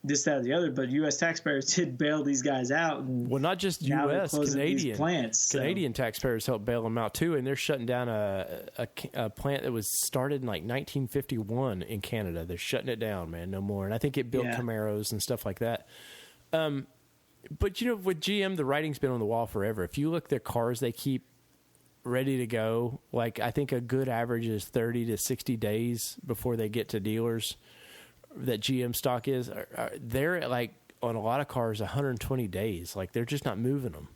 this, that, or the other, but U.S. taxpayers did bail these guys out. And well, not just U.S., Canadian plants. Canadian taxpayers helped bail them out too, and they're shutting down a plant that was started in like 1951 in Canada. They're shutting it down, man, no more. And I think it built Camaros and stuff like that. But with GM, the writing's been on the wall forever. If you look at their cars, they keep ready to go. Like, I think a good average is 30 to 60 days before they get to dealers. That GM stock is, they're like on a lot of cars 120 days. Like, they're just not moving them.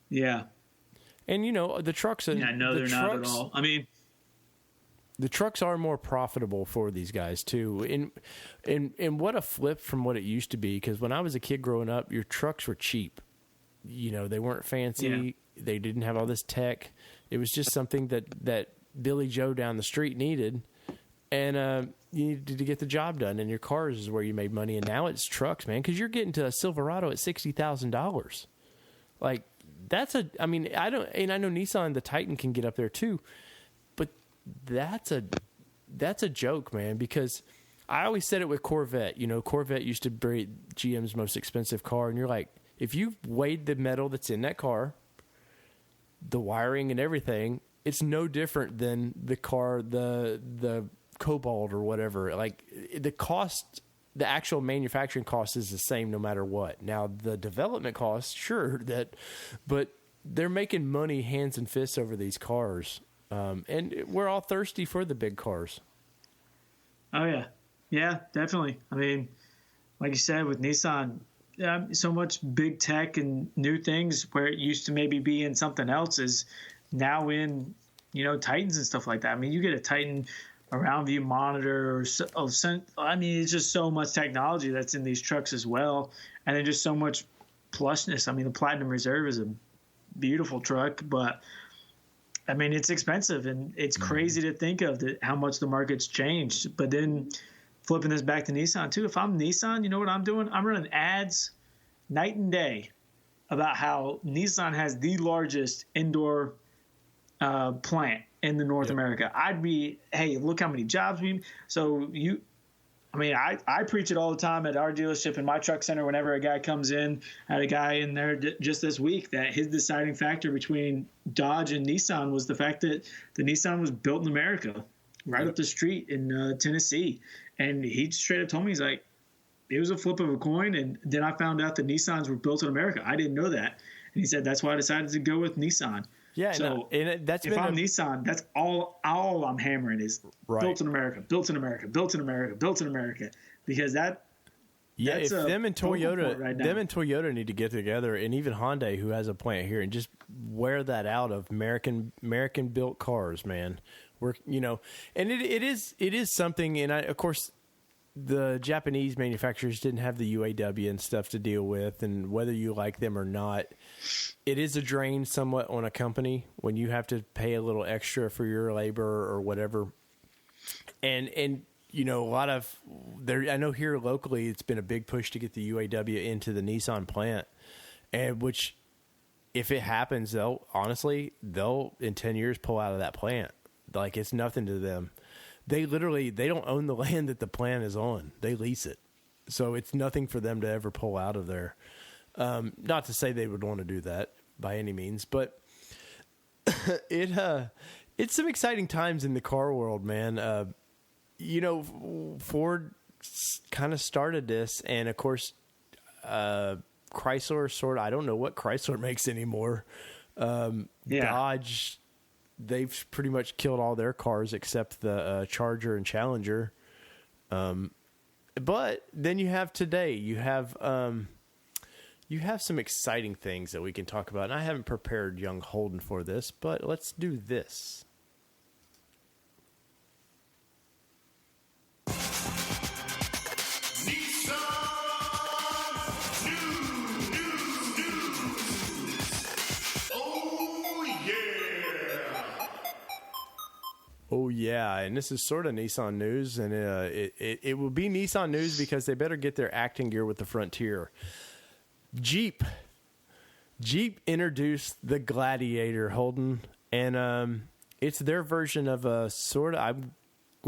Yeah. And the trucks and they're not at all. I mean, the trucks are more profitable for these guys too. And what a flip from what it used to be, because when I was a kid growing up, your trucks were cheap. They weren't fancy. Yeah. They didn't have all this tech. It was just something that Billy Joe down the street needed. And you needed to get the job done, and your cars is where you made money. And now it's trucks, man, because you're getting to a Silverado at $60,000. Like, I know Nissan, the Titan can get up there too, but that's a joke, man, because I always said it with Corvette. Corvette used to be GM's most expensive car, and you're like, if you weighed the metal that's in that car, the wiring and everything, it's no different than the car, the Cobalt or whatever. Like, the cost, the actual manufacturing cost is the same no matter what. Now, the development cost, sure, but they're making money hands and fists over these cars. And we're all thirsty for the big cars. Oh, yeah. Yeah, definitely. I mean, like you said, with Nissan, so much big tech and new things where it used to maybe be in something else is now in, Titans and stuff like that. I mean, you get a Titan around view monitor it's just so much technology that's in these trucks as well. And then just so much plushness. I mean, the Platinum Reserve is a beautiful truck, but I mean, it's expensive, and it's crazy to think of how much the market's changed. But then flipping this back to Nissan too, if I'm Nissan, you know what I'm doing? I'm running ads night and day about how Nissan has the largest indoor plant in the North America. I'd be, hey, look how many jobs I preach it all the time at our dealership in my truck center. Whenever a guy comes in, I had a guy in there just this week that his deciding factor between Dodge and Nissan was the fact that the Nissan was built in America, right up the street in Tennessee. And he straight up told me, he's like, it was a flip of a coin. And then I found out that Nissans were built in America. I didn't know that. And he said, that's why I decided to go with Nissan. Yeah, so if I'm Nissan, that's all I'm hammering is built in America, built in America, built in America, built in America, because that Yeah, That's if them and Toyota, right now. them and Toyota need to get together, and even Hyundai, who has a plant here, and just wear that out of American built cars, man. We're and it is something, and of course, the Japanese manufacturers didn't have the UAW and stuff to deal with, and whether you like them or not, it is a drain somewhat on a company when you have to pay a little extra for your labor or whatever, and. A lot of there. I know here locally, it's been a big push to get the UAW into the Nissan plant, and which, if it happens, they'll in 10 years pull out of that plant. Like it's nothing to them. They don't own the land that the plant is on. They lease it, so it's nothing for them to ever pull out of there. Not to say they would want to do that by any means, but it's some exciting times in the car world, man. Ford kind of started this, and of course, Chrysler I don't know what Chrysler makes anymore. Dodge, they've pretty much killed all their cars except the Charger and Challenger. But then you have today, you have some exciting things that we can talk about. And I haven't prepared young Holden for this, but let's do this. Oh, yeah, and this is sort of Nissan news, and it will be Nissan news because they better get their acting gear with the Frontier. Jeep introduced the Gladiator, Holden, and it's their version of a sort of, I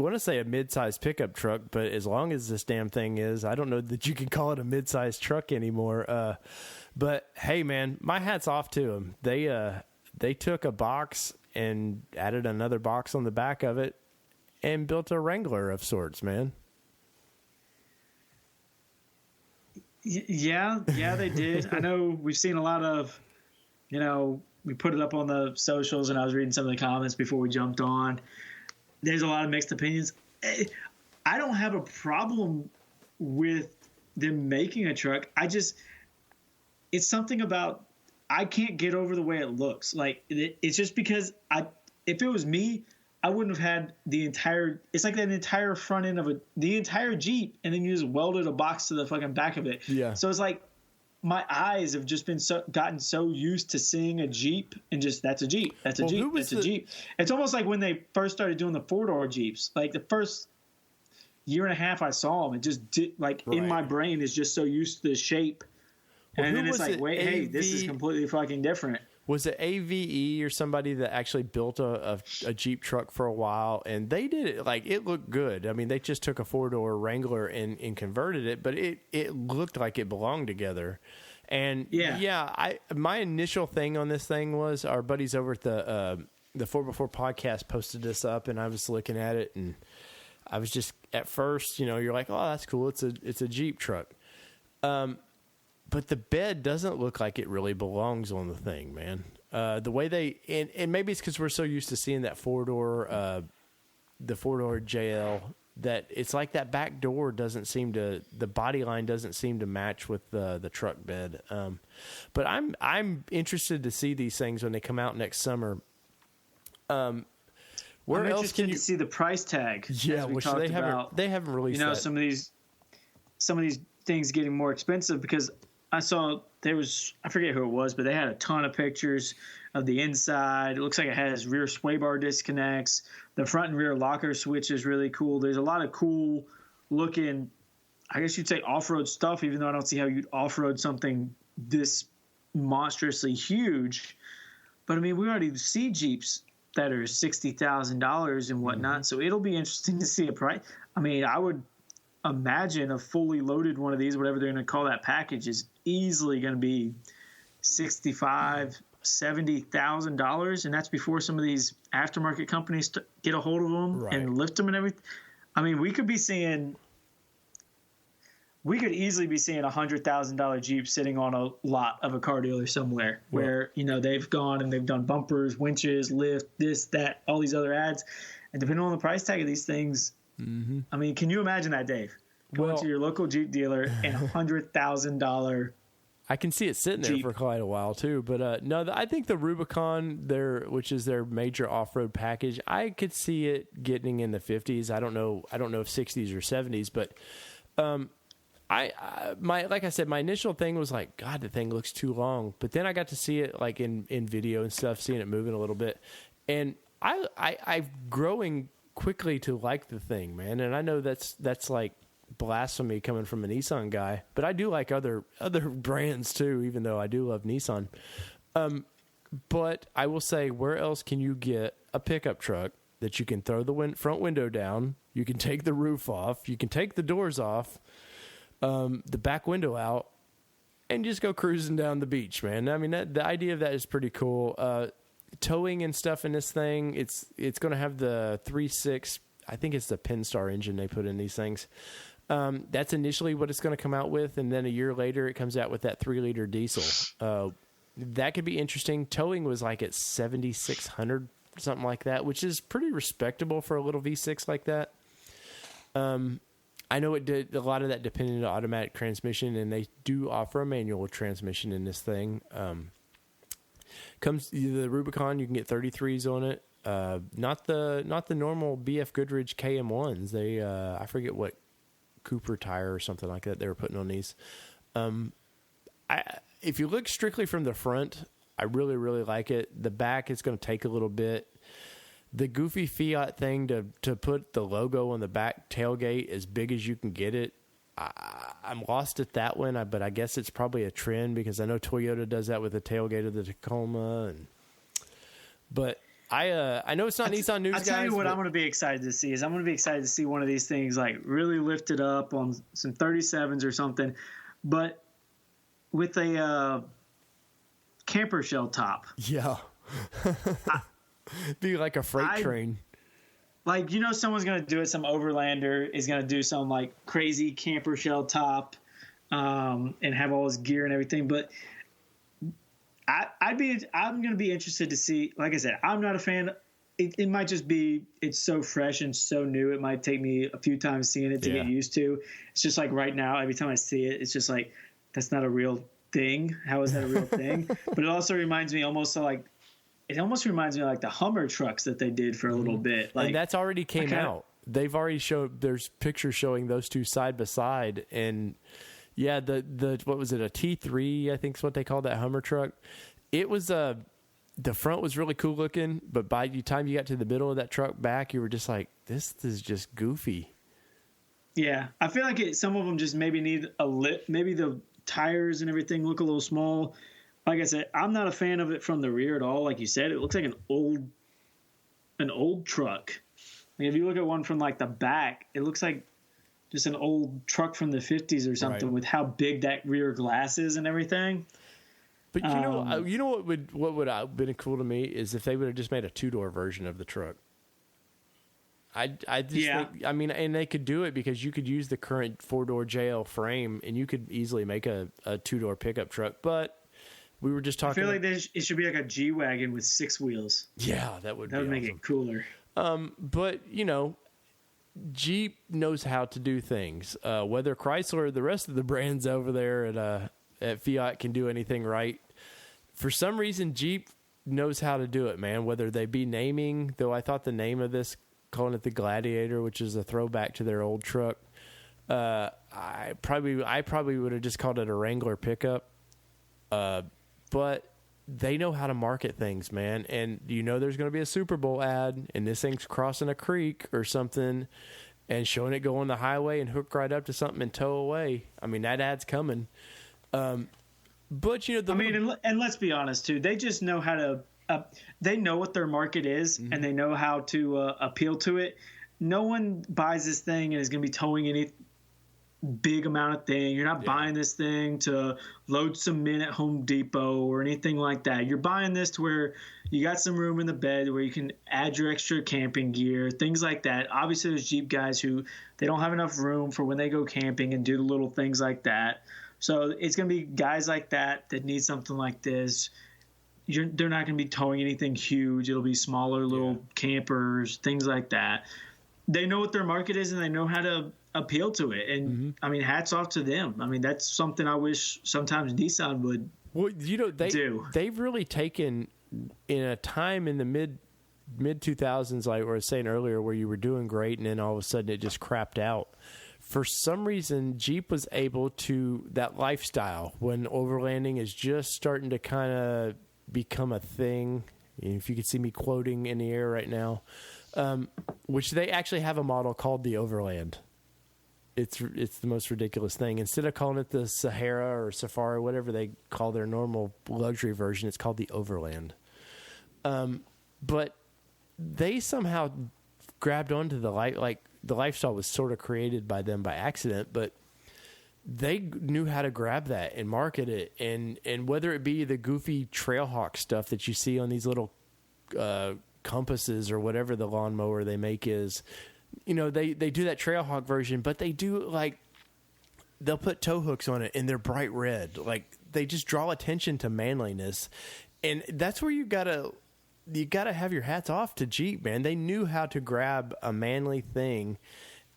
want to say a mid-sized pickup truck, but as long as this damn thing is, I don't know that you can call it a mid-sized truck anymore. But, hey, man, my hat's off to them. They took a box and added another box on the back of it and built a Wrangler of sorts, man. Yeah, they did. I know we've seen a lot of, we put it up on the socials, and I was reading some of the comments before we jumped on. There's a lot of mixed opinions. I don't have a problem with them making a truck. It's something about, I can't get over the way it looks. Like, it's just because if it was me, I wouldn't have had it's like that entire front end of the entire Jeep, and then you just welded a box to the fucking back of it. Yeah. So it's like my eyes have just been gotten so used to seeing a Jeep and just, that's a Jeep. That's a Jeep. That's a Jeep. It's almost like when they first started doing the 4-door Jeeps. Like the first year and a half I saw them, it just did, like, right. In my brain is just so used to the shape. And then it's like, wait, hey, this is completely fucking different. Was it AVE or somebody that actually built a Jeep truck for a while, and they did it, like, it looked good. I mean, they just took a 4-door Wrangler and converted it, but it looked like it belonged together. And my initial thing on this thing was our buddies over at the 4x4 podcast posted this up, and I was looking at it, and I was just, at first, you're like, oh, that's cool. It's a Jeep truck. But the bed doesn't look like it really belongs on the thing, man. The way and maybe it's because we're so used to seeing that 4-door, the 4-door JL, that it's like that back door the body line doesn't seem to match with the truck bed. But I'm interested to see these things when they come out next summer. Where I'm else can you to see the price tag? Yeah, which they haven't released. Some of these things getting more expensive, because I saw I forget who it was, but they had a ton of pictures of the inside. It looks like it has rear sway bar disconnects. The front and rear locker switch is really cool. There's a lot of cool looking, I guess you'd say, off-road stuff, even though I don't see how you'd off-road something this monstrously huge. But I mean, we already see Jeeps that are $60,000 and whatnot. Mm-hmm. So it'll be interesting to see a price. I mean, I would imagine a fully loaded one of these, whatever they're going to call that package, is easily going to be $65,000-$70,000, and that's before some of these aftermarket companies get a hold of them and lift them and everything. I mean, we could easily be seeing $100,000 Jeep sitting on a lot of a car dealer somewhere, where they've gone and they've done bumpers, winches, lift, this, that, all these other ads, and depending on the price tag of these things. Mm-hmm. I mean, can you imagine that, Dave? going to your local Jeep dealer and $100,000. I can see it sitting there for quite a while too, but no, I think the Rubicon, which is their major off-road package, I could see it getting in the 50s. I don't know if 60s or 70s, but like I said, my initial thing was like, God, the thing looks too long. But then I got to see it like in video and stuff, seeing it moving a little bit, and I'm growing quickly to like the thing, man. And I know that's like blasphemy coming from a Nissan guy, but I do like other brands too, even though I do love Nissan. But I will say, where else can you get a pickup truck that you can throw the front window down, you can take the roof off, you can take the doors off, the back window out, and just go cruising down the beach, man? I mean, the idea of that is pretty cool. Towing and stuff in this thing, it's going to have the 3.6, I think it's the Pinstar engine they put in these things. That's initially what it's going to come out with, and then a year later it comes out with that 3-liter diesel. That could be interesting. Towing was like at 7,600, something like that, which is pretty respectable for a little V6 like that. I know it did a lot of that depended on automatic transmission, and they do offer a manual transmission in this thing. Comes the Rubicon, you can get 33s on it. Not the normal BF Goodrich KM1s. They I forget what Cooper tire or something like that they were putting on these. If you look strictly from the front, I really, really like it. The back is going to take a little bit. The goofy Fiat thing to put the logo on the back tailgate as big as you can get it, I'm lost at that one, but I guess it's probably a trend because I know Toyota does that with the tailgate of the Tacoma. But I know it's not Nissan news, guys. I'll tell you what I'm going to be excited to see is I'm going to be excited to see one of these things like really lifted up on some 37s or something, but with a camper shell top. Yeah. Be like a freight train. Like, someone's going to do it. Some overlander is going to do some like crazy camper shell top and have all his gear and everything. But I'm going to be interested to see. Like I said, I'm not a fan. It might just be it's so fresh and so new. It might take me a few times seeing it to get used to. It's just like right now, every time I see it, it's just like that's not a real thing. How is that a real thing? But it also reminds me almost of like. It almost reminds me of like the Hummer trucks that they did for a little bit. Like, and that's already came out. They've already showed, there's pictures showing those two side by side. And yeah, the what was it, a T3, I think is what they called that Hummer truck. It was, the front was really cool looking, but by the time you got to the middle of that truck back, you were just like, this is just goofy. Yeah. I feel like some of them just maybe need a lip. Maybe the tires and everything look a little small. Like I said, I'm not a fan of it from the rear at all. Like you said, it looks like an old truck. Like if you look at one from like the back, it looks like just an old truck from the 50s or something with how big that rear glass is and everything. But you know what would have been cool to me is if they would have just made a 2-door version of the truck. I just think, I mean, and they could do it because you could use the current 4-door JL frame and you could easily make a 2-door pickup truck, but we were just talking. I feel like it should be like a G-Wagon with 6 wheels. Yeah, that would make it cooler. But, Jeep knows how to do things. Whether Chrysler or the rest of the brands over there at Fiat can do anything right, for some reason, Jeep knows how to do it, man. Whether they be naming, though I thought the name of this, calling it the Gladiator, which is a throwback to their old truck, I probably would have just called it a Wrangler pickup. But they know how to market things, man. And there's going to be a Super Bowl ad, and this thing's crossing a creek or something and showing it go on the highway and hook right up to something and tow away. I mean, that ad's coming. And let's be honest, too. They just know how to they know what their market is, and they know how to appeal to it. No one buys this thing and is going to be towing any big amount of thing. You're not buying this thing to load cement at Home Depot or anything like that. You're buying this to where you got some room in the bed where you can add your extra camping gear, things like that. Obviously, there's Jeep guys who they don't have enough room for when they go camping and do the little things like that. So it's going to be guys like that need something like this. They're not going to be towing anything huge. It'll be smaller little campers, things like that. They know what their market is, and they know how to appeal to it. And I mean, hats off to them. I mean, that's something I wish sometimes Nissan would do. They've really taken, in a time in the mid 2000s, like we were saying earlier, where you were doing great and then all of a sudden it just crapped out. For some reason, Jeep was able to, that lifestyle, when overlanding is just starting to kind of become a thing. If you could see me quoting in the air right now, which they actually have a model called the Overland. It's the most ridiculous thing. Instead of calling it the Sahara or Safari, whatever they call their normal luxury version, it's called the Overland. But they somehow grabbed onto the lifestyle was sort of created by them by accident, but they knew how to grab that and market it. And whether it be the goofy Trailhawk stuff that you see on these little compasses or whatever the lawnmower they make is, they do that Trailhawk version, but they do they'll put tow hooks on it and they're bright red. Like, they just draw attention to manliness. And that's where you gotta have your hats off to Jeep, man. They knew how to grab a manly thing.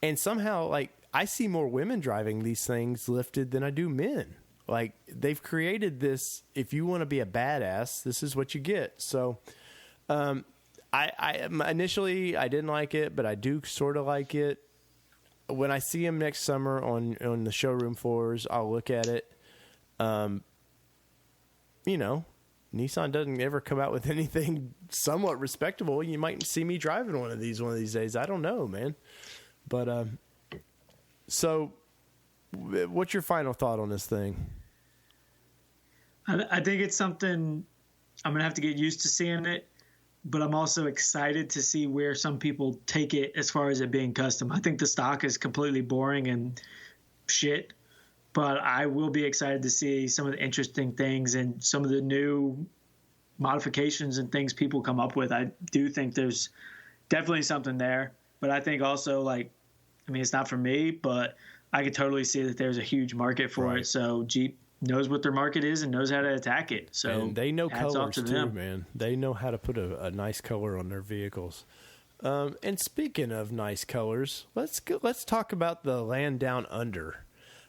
And somehow, I see more women driving these things lifted than I do men. Like, they've created this, if you want to be a badass, this is what you get. So, I initially, I didn't like it, but I do sort of like it. When I see them next summer on the showroom floors, I'll look at it. Nissan doesn't ever come out with anything somewhat respectable. You might see me driving one of these days. I don't know, man. But, so what's your final thought on this thing? I think it's something I'm going to have to get used to seeing it, but I'm also excited to see where some people take it as far as it being custom. I think the stock is completely boring and shit, but I will be excited to see some of the interesting things and some of the new modifications and things people come up with. I do think there's definitely something there, but I think also, it's not for me, but I could totally see that there's a huge market for it. So Jeep knows what their market is and knows how to attack it. So and they know colors too, man. They know how to put a nice color on their vehicles. And speaking of nice colors, let's talk about the Land Down Under.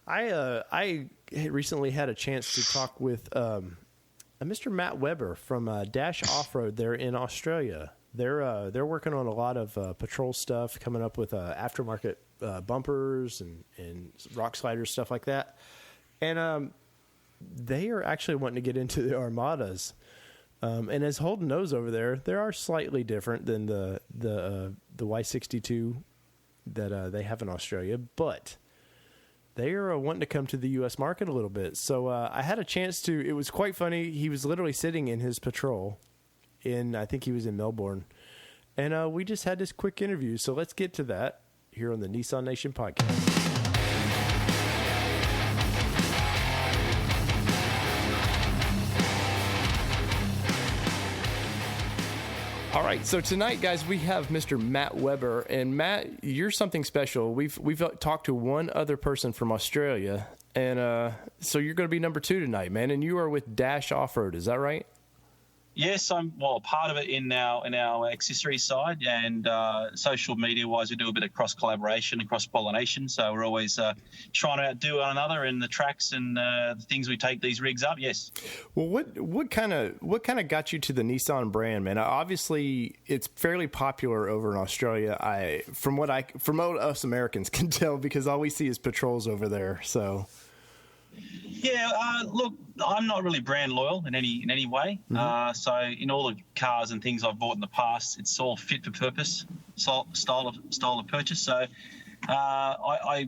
I recently had a chance to talk with Mr. Matt Weber from Dash Offroad there in Australia. They're working on a lot of patrol stuff, coming up with aftermarket bumpers and rock sliders, stuff like that. And they are actually wanting to get into the Armadas. And as Holden knows over there, they are slightly different than the Y62 that they have in Australia, but they are wanting to come to the U.S. market a little bit. So I had a chance to. It was quite funny. He was literally sitting in his patrol. I think he was in Melbourne. And we just had this quick interview. So let's get to that here on the Nissan Nation podcast. All right, so tonight, guys, we have Mr. Matt Weber. And Matt, you're something special. We've talked to one other person from Australia. And so you're going to be number 2 tonight, man. And you are with Dash Offroad. Is that right? Yes, I'm part of it in our accessory side, and social media wise, we do a bit of cross collaboration and cross pollination. So we're always trying to outdo one another in the tracks and the things we take these rigs up. Yes. Well, what kind of got you to the Nissan brand, man? Obviously, it's fairly popular over in Australia. From what us Americans can tell, because all we see is patrols over there. So. Yeah, look, I'm not really brand loyal in any way. Mm-hmm. So in all the cars and things I've bought in the past, it's all fit for purpose, style of purchase. So I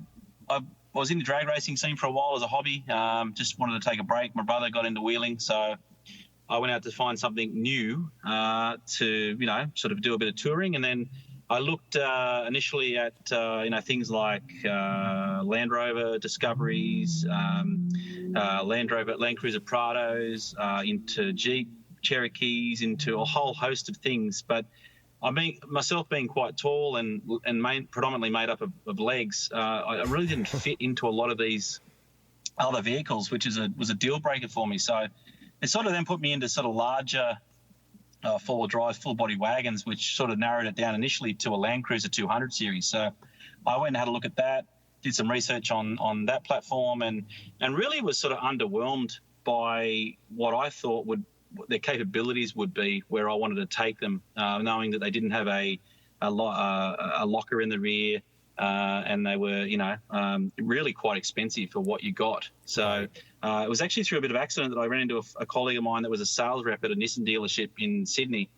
was in the drag racing scene for a while as a hobby. Just wanted to take a break. My brother got into wheeling, so I went out to find something new to sort of do a bit of touring, and then I looked initially at things like Land Rover Discoveries, Land Cruiser Prados, into Jeep Cherokees, into a whole host of things. But myself being quite tall and predominantly made up of legs, I really didn't fit into a lot of these other vehicles, which was a deal breaker for me. So it sort of then put me into sort of larger four-wheel drive, full-body wagons, which sort of narrowed it down initially to a Land Cruiser 200 series. So I went and had a look at that. did some research on that platform and really was sort of underwhelmed by what I thought their capabilities would be, where I wanted to take them, knowing that they didn't have a locker in the rear, and they were, really quite expensive for what you got. So it was actually through a bit of accident that I ran into a colleague of mine that was a sales rep at a Nissan dealership in Sydney.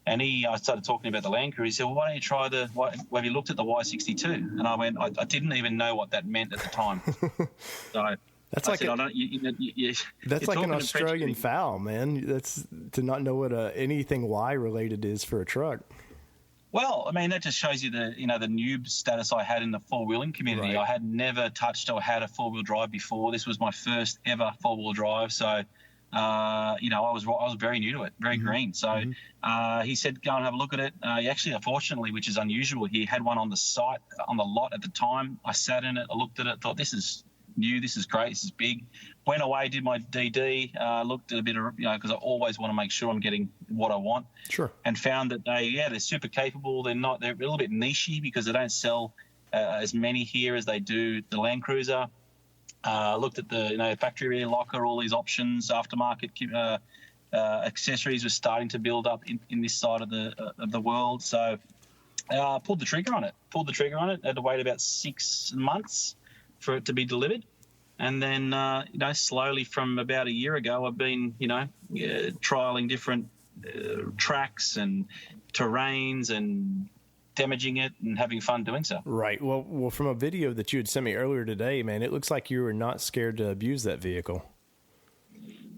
And I started talking about the Land Cruiser. He said, well, why don't you try have you looked at the Y62? And I went, I didn't even know what that meant at the time. So that's like that's like an Australian foul, man. That's to not know what anything Y related is for a truck. Well, I mean, that just shows you the noob status I had in the four-wheeling community. Right. I had never touched or had a four-wheel drive before. This was my first ever four-wheel drive. So, I was very new to it, very green. So he said, go and have a look at it. He actually, unfortunately, which is unusual, he had one on the site, on the lot at the time. I sat in it, I looked at it, thought, this is new, this is great, this is big. Went away, did my DD, looked at a bit of, because I always want to make sure I'm getting what I want. Sure. And found that they're super capable. They're a little bit nichey because they don't sell as many here as they do the Land Cruiser. Looked at the factory rear locker, all these options, aftermarket accessories were starting to build up in this side of the world. So pulled the trigger on it. Had to wait about 6 months for it to be delivered. And then, slowly from about a year ago, I've been, trialing different tracks and terrains and damaging it and having fun doing so. Right. Well, from a video that you had sent me earlier today, man, it looks like you were not scared to abuse that vehicle.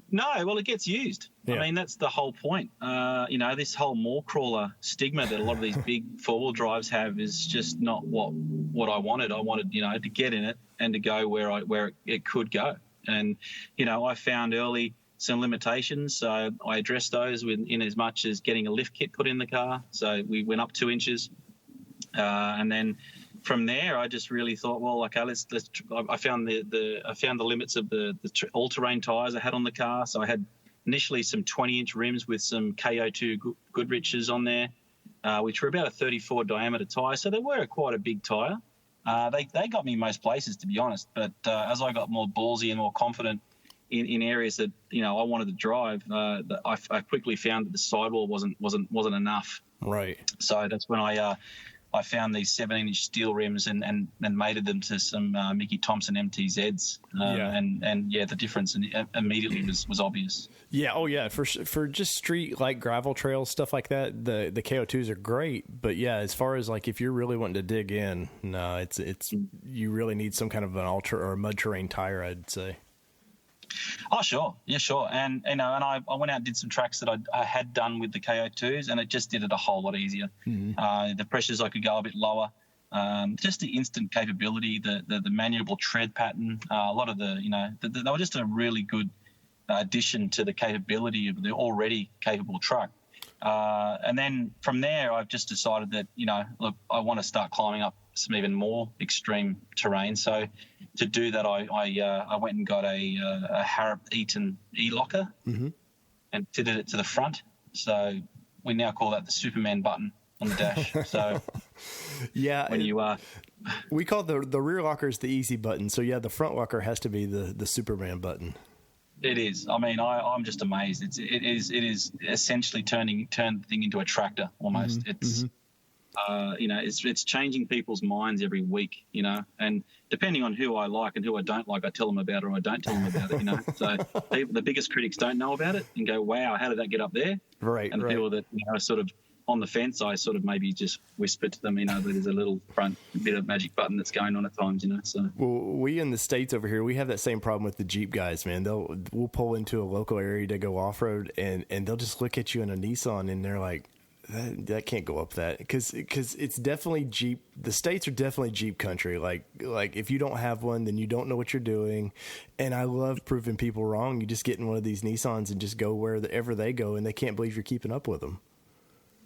No, well, it gets used. Yeah. I mean, that's the whole point. This whole mall crawler stigma that a lot of these big four-wheel drives have is just not what I wanted. I wanted, to get in it and to go where it could go. And, I found early some limitations, so I addressed those in as much as getting a lift kit put in the car. So we went up 2 inches, and then from there, I just really thought, well, okay, let's. I found the limits of the all-terrain tires I had on the car. So I had initially some 20-inch rims with some KO2 Goodriches on there, which were about a 34 diameter tire. So they were quite a big tire. They got me most places, to be honest. But as I got more ballsy and more confident in areas that I wanted to drive, I quickly found that the sidewall wasn't enough. Right. So that's when I found these 17-inch steel rims and mated them to some Mickey Thompson MTZs, and the difference immediately was obvious. Yeah, oh yeah, for just street like gravel trails, stuff like that, the KO2s are great. But yeah, as far as like if you're really wanting to dig in, no, it's you really need some kind of an ultra or a mud terrain tire, I'd say. Oh, sure. Yeah, sure. And, I went out and did some tracks that I had done with the KO2s, and it just did it a whole lot easier. Mm-hmm. The pressures I could go a bit lower. Just the instant capability, the manuable tread pattern, a lot of they were just a really good addition to the capability of the already capable truck. And then from there, I've just decided that, look, I want to start climbing up some even more extreme terrain. So to do that, I went and got a Harrop Eaton E-locker and fitted it to the front. So we now call that the Superman button on the dash. So yeah, when you we call the rear lockers the easy button. So yeah, the front locker has to be the Superman button. It is. I mean, I'm just amazed. It is essentially turn the thing into a tractor almost. Mm-hmm. It's it's changing people's minds every week, and depending on who I like and who I don't like, I tell them about it or I don't tell them about it, So the biggest critics don't know about it and go, wow, how did that get up there? Right. And the people that are sort of on the fence, I sort of maybe just whisper to them, that there's a little front bit of magic button that's going on at times, So well, we in the States over here, we have that same problem with the Jeep guys, man. We'll pull into a local area to go off road, and they'll just look at you in a Nissan, and they're like, that can't go up that because it's definitely Jeep. The States are definitely Jeep country. Like if you don't have one, then you don't know what you're doing. And I love proving people wrong. You just get in one of these Nissans and just go wherever they go, and they can't believe you're keeping up with them.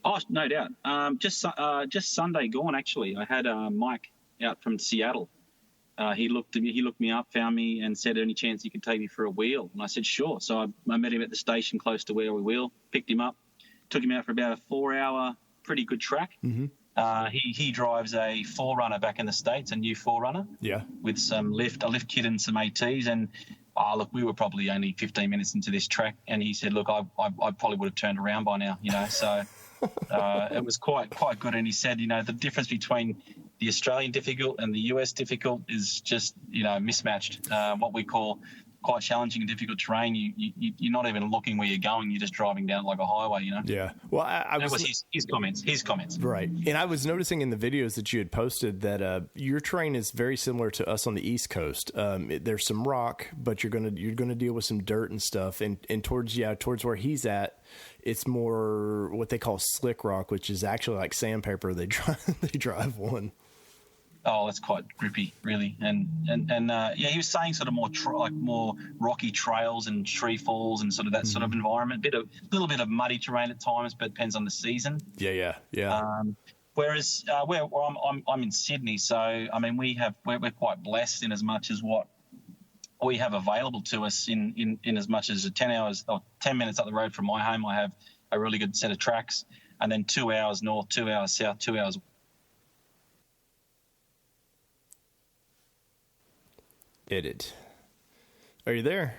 Oh, no doubt. Just Sunday gone, actually, I had Mike out from Seattle. He looked me up, found me, and said, any chance you could take me for a wheel? And I said, sure. So I met him at the station close to where we wheel, picked him up, took him out for about a 4-hour, pretty good track. Mm-hmm. He drives a 4Runner back in the States, a new 4Runner. Yeah. With a lift kit and some ATs. And look, we were probably only 15 minutes into this track, and he said, look, I probably would have turned around by now, so it was quite good. And he said, the difference between the Australian difficult and the US difficult is just, mismatched. What we call quite challenging and difficult terrain. You're not even looking where you're going. You're just driving down like a highway, Yeah. Well, that was his comments. Right. And I was noticing in the videos that you had posted that your terrain is very similar to us on the East Coast. There's some rock, but you're gonna deal with some dirt and stuff. And towards where he's at, it's more what they call slick rock, which is actually like sandpaper. They drive on. Oh, it's quite grippy, really, and he was saying sort of more rocky trails and tree falls and sort of that sort of environment. Little bit of muddy terrain at times, but depends on the season. Yeah. Whereas where I'm in Sydney, so I mean we're quite blessed in as much as what we have available to us in as much as 10 minutes up the road from my home. I have a really good set of tracks, and then 2 hours north, 2 hours south, 2 hours. Edit. Are you there?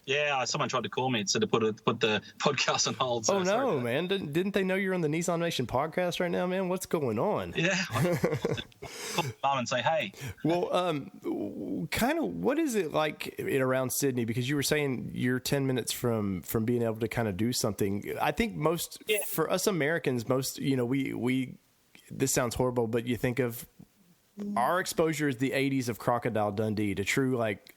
Yeah, someone tried to call me. It said to put the podcast on hold. So oh no, man! Didn't they know you're on the Nissan Nation podcast right now, man? What's going on? Yeah, call mom and say, hey. Well, kind of. What is it like around Sydney? Because you were saying you're 10 minutes from being able to kind of do something. I think for us Americans, we. This sounds horrible, but you think of. Our exposure is the 80s of Crocodile Dundee to true, like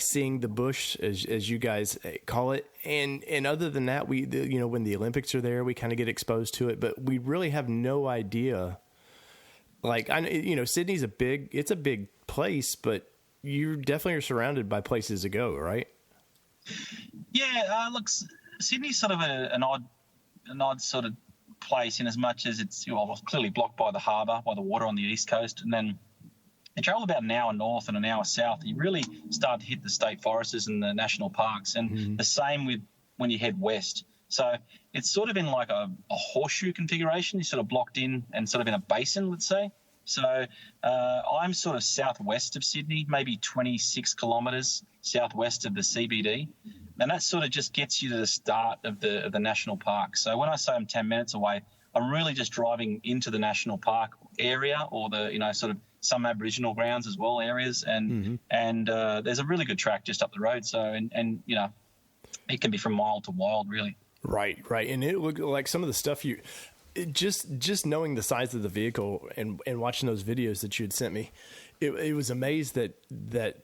seeing the bush as you guys call it. And other than that, when the Olympics are there, we kind of get exposed to it, but we really have no idea. Like, Sydney's a big place, but you definitely are surrounded by places to go, right? Yeah. Look, Sydney's sort of an odd sort of place in as much as it's clearly blocked by the harbour, by the water on the east coast, and then you travel about an hour north and an hour south, you really start to hit the state forests and the national parks, and the same with when you head west. So it's sort of in like a horseshoe configuration. You're sort of blocked in and sort of in a basin, let's say. So I'm sort of southwest of Sydney, maybe 26 kilometres southwest of the CBD. And that sort of just gets you to the start of the national park. So when I say I'm 10 minutes away, I'm really just driving into the national park area or the, sort of some Aboriginal grounds as well, areas. And there's a really good track just up the road. So, and it can be from mild to wild, really. Right. And it looked like some of the stuff just knowing the size of the vehicle and watching those videos that you had sent me, it was amazed that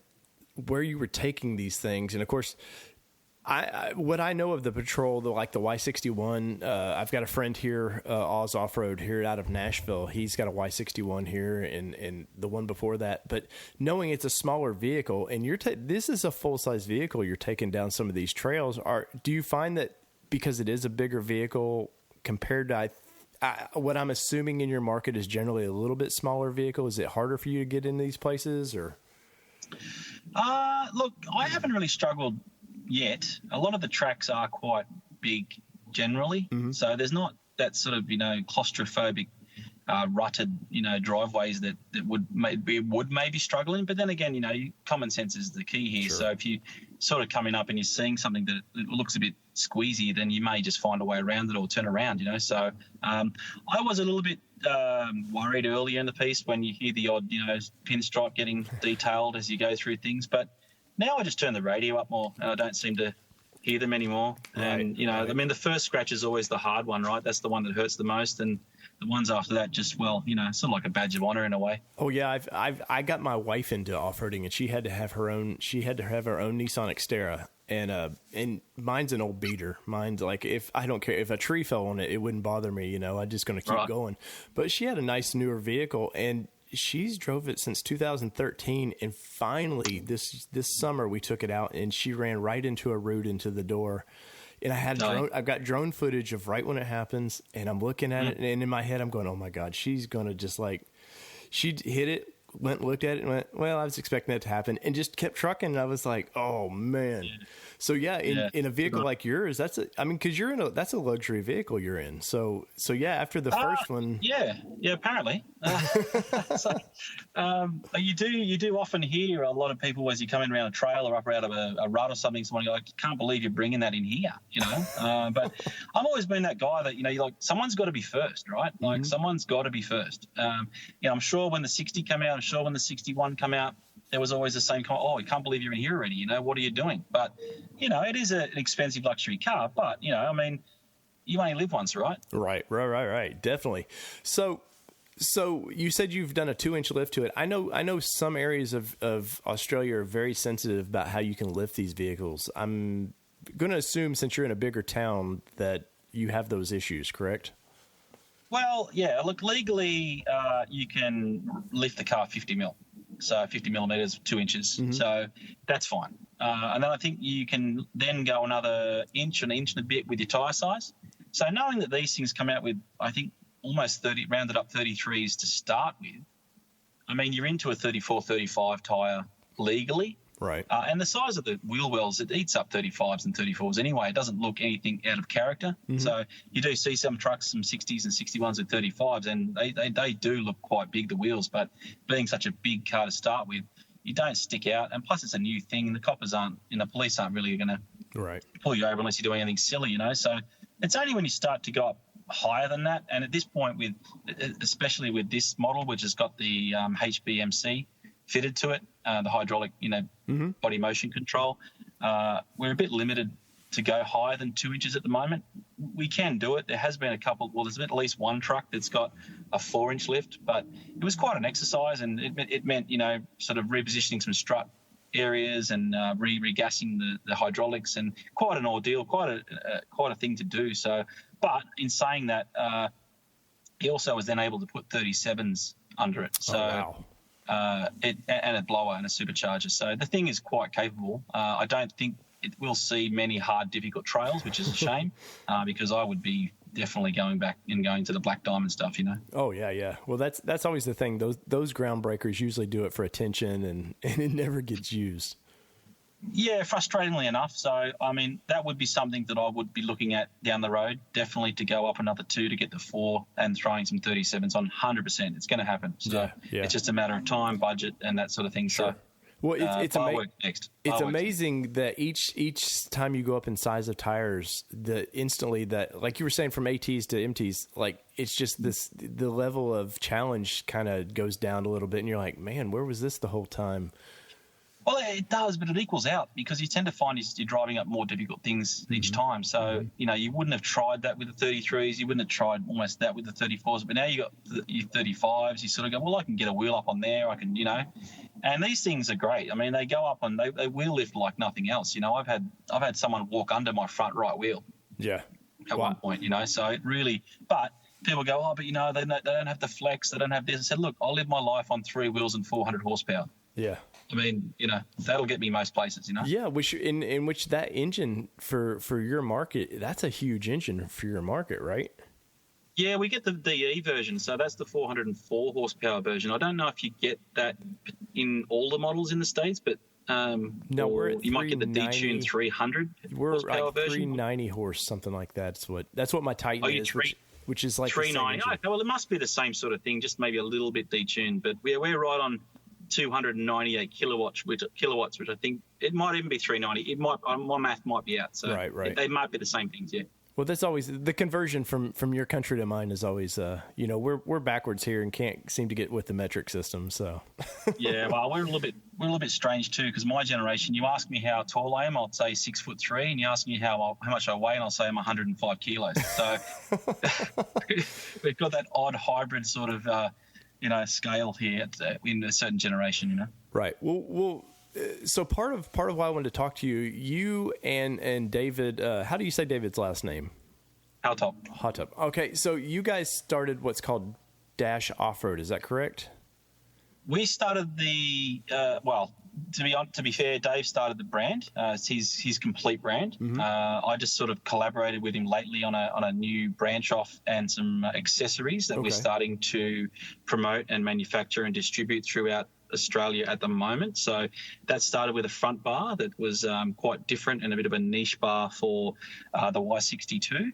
where you were taking these things. And of course, what I know of the Patrol, the Y61, I've got a friend here, Oz Offroad here out of Nashville. He's got a Y61 here and the one before that. But knowing it's a smaller vehicle and this is a full-size vehicle, you're taking down some of these trails. Do you find that because it is a bigger vehicle compared to what I'm assuming in your market is generally a little bit smaller vehicle, is it harder for you to get in these places or? Look, I haven't really struggled yet. A lot of the tracks are quite big generally, so there's not that sort of claustrophobic rutted driveways that would maybe struggle in. But then again, common sense is the key here. Sure. So if you sort of coming up and you're seeing something that looks a bit squeezy, then you may just find a way around it or turn around. So I was a little bit worried earlier in the piece when you hear the odd pinstripe getting detailed as you go through things, but now I just turn the radio up more and I don't seem to hear them anymore. Right, and, I mean, the first scratch is always the hard one, right? That's the one that hurts the most. And the ones after that just, sort of like a badge of honor in a way. Oh, yeah. I got my wife into off-roading and she had to have her own Nissan Xterra. And mine's an old beater. Mine's like, I don't care if a tree fell on it, it wouldn't bother me. I'm just going to keep going. But she had a nice newer vehicle and she's drove it since 2013, and finally this summer we took it out, and she ran right into a root into the door. And I've got drone footage of right when it happens, and I'm looking at it, and in my head I'm going, oh my God, she's gonna just she hit it went and looked at it and went, well, I was expecting that to happen, and just kept trucking. And I was like, oh man. Yeah. So in a vehicle like yours, because that's a luxury vehicle you're in. So after the first one, apparently. You do often hear a lot of people as you come in around a trail or up out of a rut or something. Someone go, I can't believe you're bringing that in here, But I've always been that guy that you're like, someone's got to be first, right? Like someone's got to be first. I'm sure when the 60 came out, I'm sure when the 61 come out, there was always the same comment, oh, I can't believe you're in here already, what are you doing? But, it is an expensive luxury car, but, you only live once, right? Right. Definitely. So you said you've done a 2-inch lift to it. I know some areas of Australia are very sensitive about how you can lift these vehicles. I'm going to assume since you're in a bigger town that you have those issues, correct? Well, yeah, look, legally you can lift the car 50 mil. So 50 millimeters, 2 inches. Mm-hmm. So that's fine. And then I think you can then go another inch and a bit with your tyre size. So knowing that these things come out with, I think, almost 30, rounded up 33s to start with, I mean, you're into a 34, 35 tyre legally. Right. And the size of the wheel wells, it eats up 35s and 34s anyway. It doesn't look anything out of character. Mm-hmm. So you do see some trucks, some 60s and 61s with 35s, and they do look quite big, the wheels. But being such a big car to start with, you don't stick out. And plus, it's a new thing. The coppers the police aren't really going to pull you over unless you do anything silly, So it's only when you start to go up higher than that. And at this point, especially with this model, which has got the HBMC fitted to it, the hydraulic, body motion control. We're a bit limited to go higher than 2 inches at the moment. We can do it. There has been there's been at least one truck that's got a 4-inch lift, but it was quite an exercise, and it meant, sort of repositioning some strut areas and regassing the hydraulics, and quite an ordeal, quite a thing to do. So, but in saying that, he also was then able to put 37s under it. So. Oh, wow. And a blower and a supercharger. So the thing is quite capable. I don't think it will see many hard, difficult trails, which is a shame, because I would be definitely going back and going to the Black Diamond stuff, Oh, yeah. Well, that's always the thing. Those ground breakers usually do it for attention, and it never gets used. Yeah, frustratingly enough. So, I mean, that would be something that I would be looking at down the road, definitely to go up another 2 to get to 4 and throwing some 37s on 100%. It's going to happen. So It's just a matter of time, budget, and that sort of thing. Sure. So, well, it's amazing that each time you go up in size of tires, instantly that, like you were saying, from ATs to MTs, like it's just the level of challenge kind of goes down a little bit, and you're like, man, where was this the whole time? Well, it does, but it equals out because you tend to find you're driving up more difficult things each time. So, you wouldn't have tried that with the 33s. You wouldn't have tried almost that with the 34s. But now you got your 35s. You sort of go, well, I can get a wheel up on there. I can, And these things are great. I mean, they go up and they wheel lift like nothing else. I've had someone walk under my front right wheel. Yeah. At one point, So it really, but people go, oh, but they don't have the flex. They don't have this. I said, look, I'll live my life on 3 wheels and 400 horsepower. Yeah. I mean, that'll get me most places, Yeah, in which that engine for your market, that's a huge engine for your market, right? Yeah, we get the DE version, so that's the 404 horsepower version. I don't know if you get that in all the models in the States, but no, you might get the D-Tune 300 horsepower like version. 390 horse, something like that. That's what my Titan is, which is like 390. Okay, well, it must be the same sort of thing, just maybe a little bit detuned, but we're right on 298 kilowatts, which I think it might even be 390. It might, my math might be out, so right. They might be the same things, yeah. Well, that's always the conversion from your country to mine is always, we're backwards here and can't seem to get with the metric system. So yeah, well, we're a little bit strange too, because my generation, you ask me how tall I am, I'll say 6'3", and you ask me how much I weigh, and I'll say I'm 105 kilos. So we've got that odd hybrid sort of. Scale here in a certain generation, Right. Well. So part of why I wanted to talk to you and David. How do you say David's last name? Hotop. Okay. So you guys started what's called Dash Offroad. Is that correct? We started to be fair, Dave started the brand. It's his complete brand. Mm-hmm. I just sort of collaborated with him lately on a new branch off and some accessories that we're starting to promote and manufacture and distribute throughout Australia at the moment. So that started with a front bar that was quite different and a bit of a niche bar for the Y62.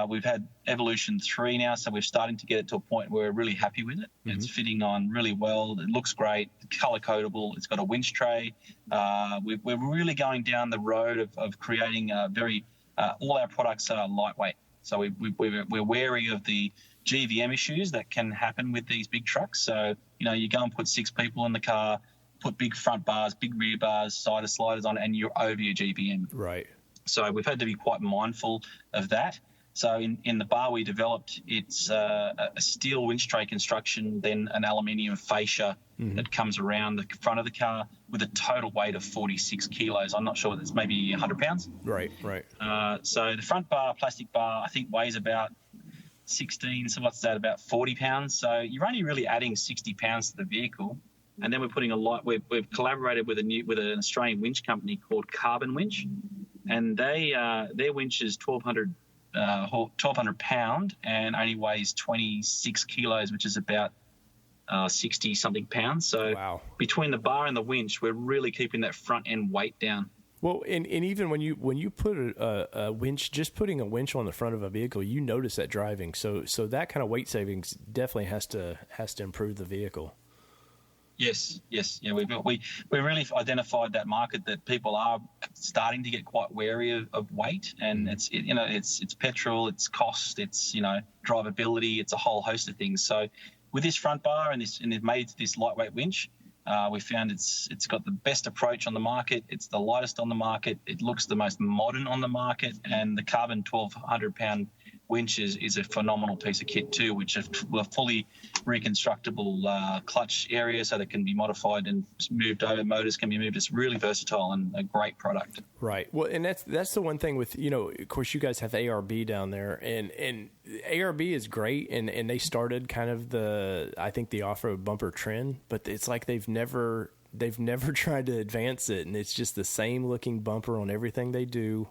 We've had Evolution 3 now, so we're starting to get it to a point where we're really happy with it. Mm-hmm. It's fitting on really well. It looks great, color codable. It's got a winch tray. We're really going down the road of creating all our products are lightweight. So we're wary of the GVM issues that can happen with these big trucks. So, you go and put 6 people in the car, put big front bars, big rear bars, side sliders on, and you're over your GVM. Right. So we've had to be quite mindful of that. So in the bar we developed, it's a steel winch tray construction, then an aluminium fascia that comes around the front of the car with a total weight of 46 kilos. I'm not sure, it's maybe 100 pounds. Right. So the front bar, plastic bar, I think weighs about 16, so what's that, about 40 pounds. So you're only really adding 60 pounds to the vehicle. And then we're putting we've collaborated with an Australian winch company called Carbon Winch, and their winch is 1,200 pound and only weighs 26 kilos, which is about 60 something pounds. So wow. Between the bar and the winch, we're really keeping that front end weight down. Well, and even when you put a winch, just putting a winch on the front of a vehicle, you notice that driving. So that kind of weight savings definitely has to improve the vehicle. Yes. Yeah, we really identified that market, that people are starting to get quite wary of weight, and it's petrol, it's cost, it's drivability, it's a whole host of things. So with this front bar and they've made this lightweight winch, we found it's got the best approach on the market. It's the lightest on the market. It looks the most modern on the market, and the Carbon 1,200 pound winch is a phenomenal piece of kit too, which is a fully reconstructable clutch area, so that can be modified and moved over. Motors can be moved. It's really versatile and a great product. Right. Well, and that's the one thing with, of course you guys have ARB down there, and ARB is great, and they started kind of the off-road bumper trend, but it's like they've never tried to advance it, and it's just the same looking bumper on everything they do.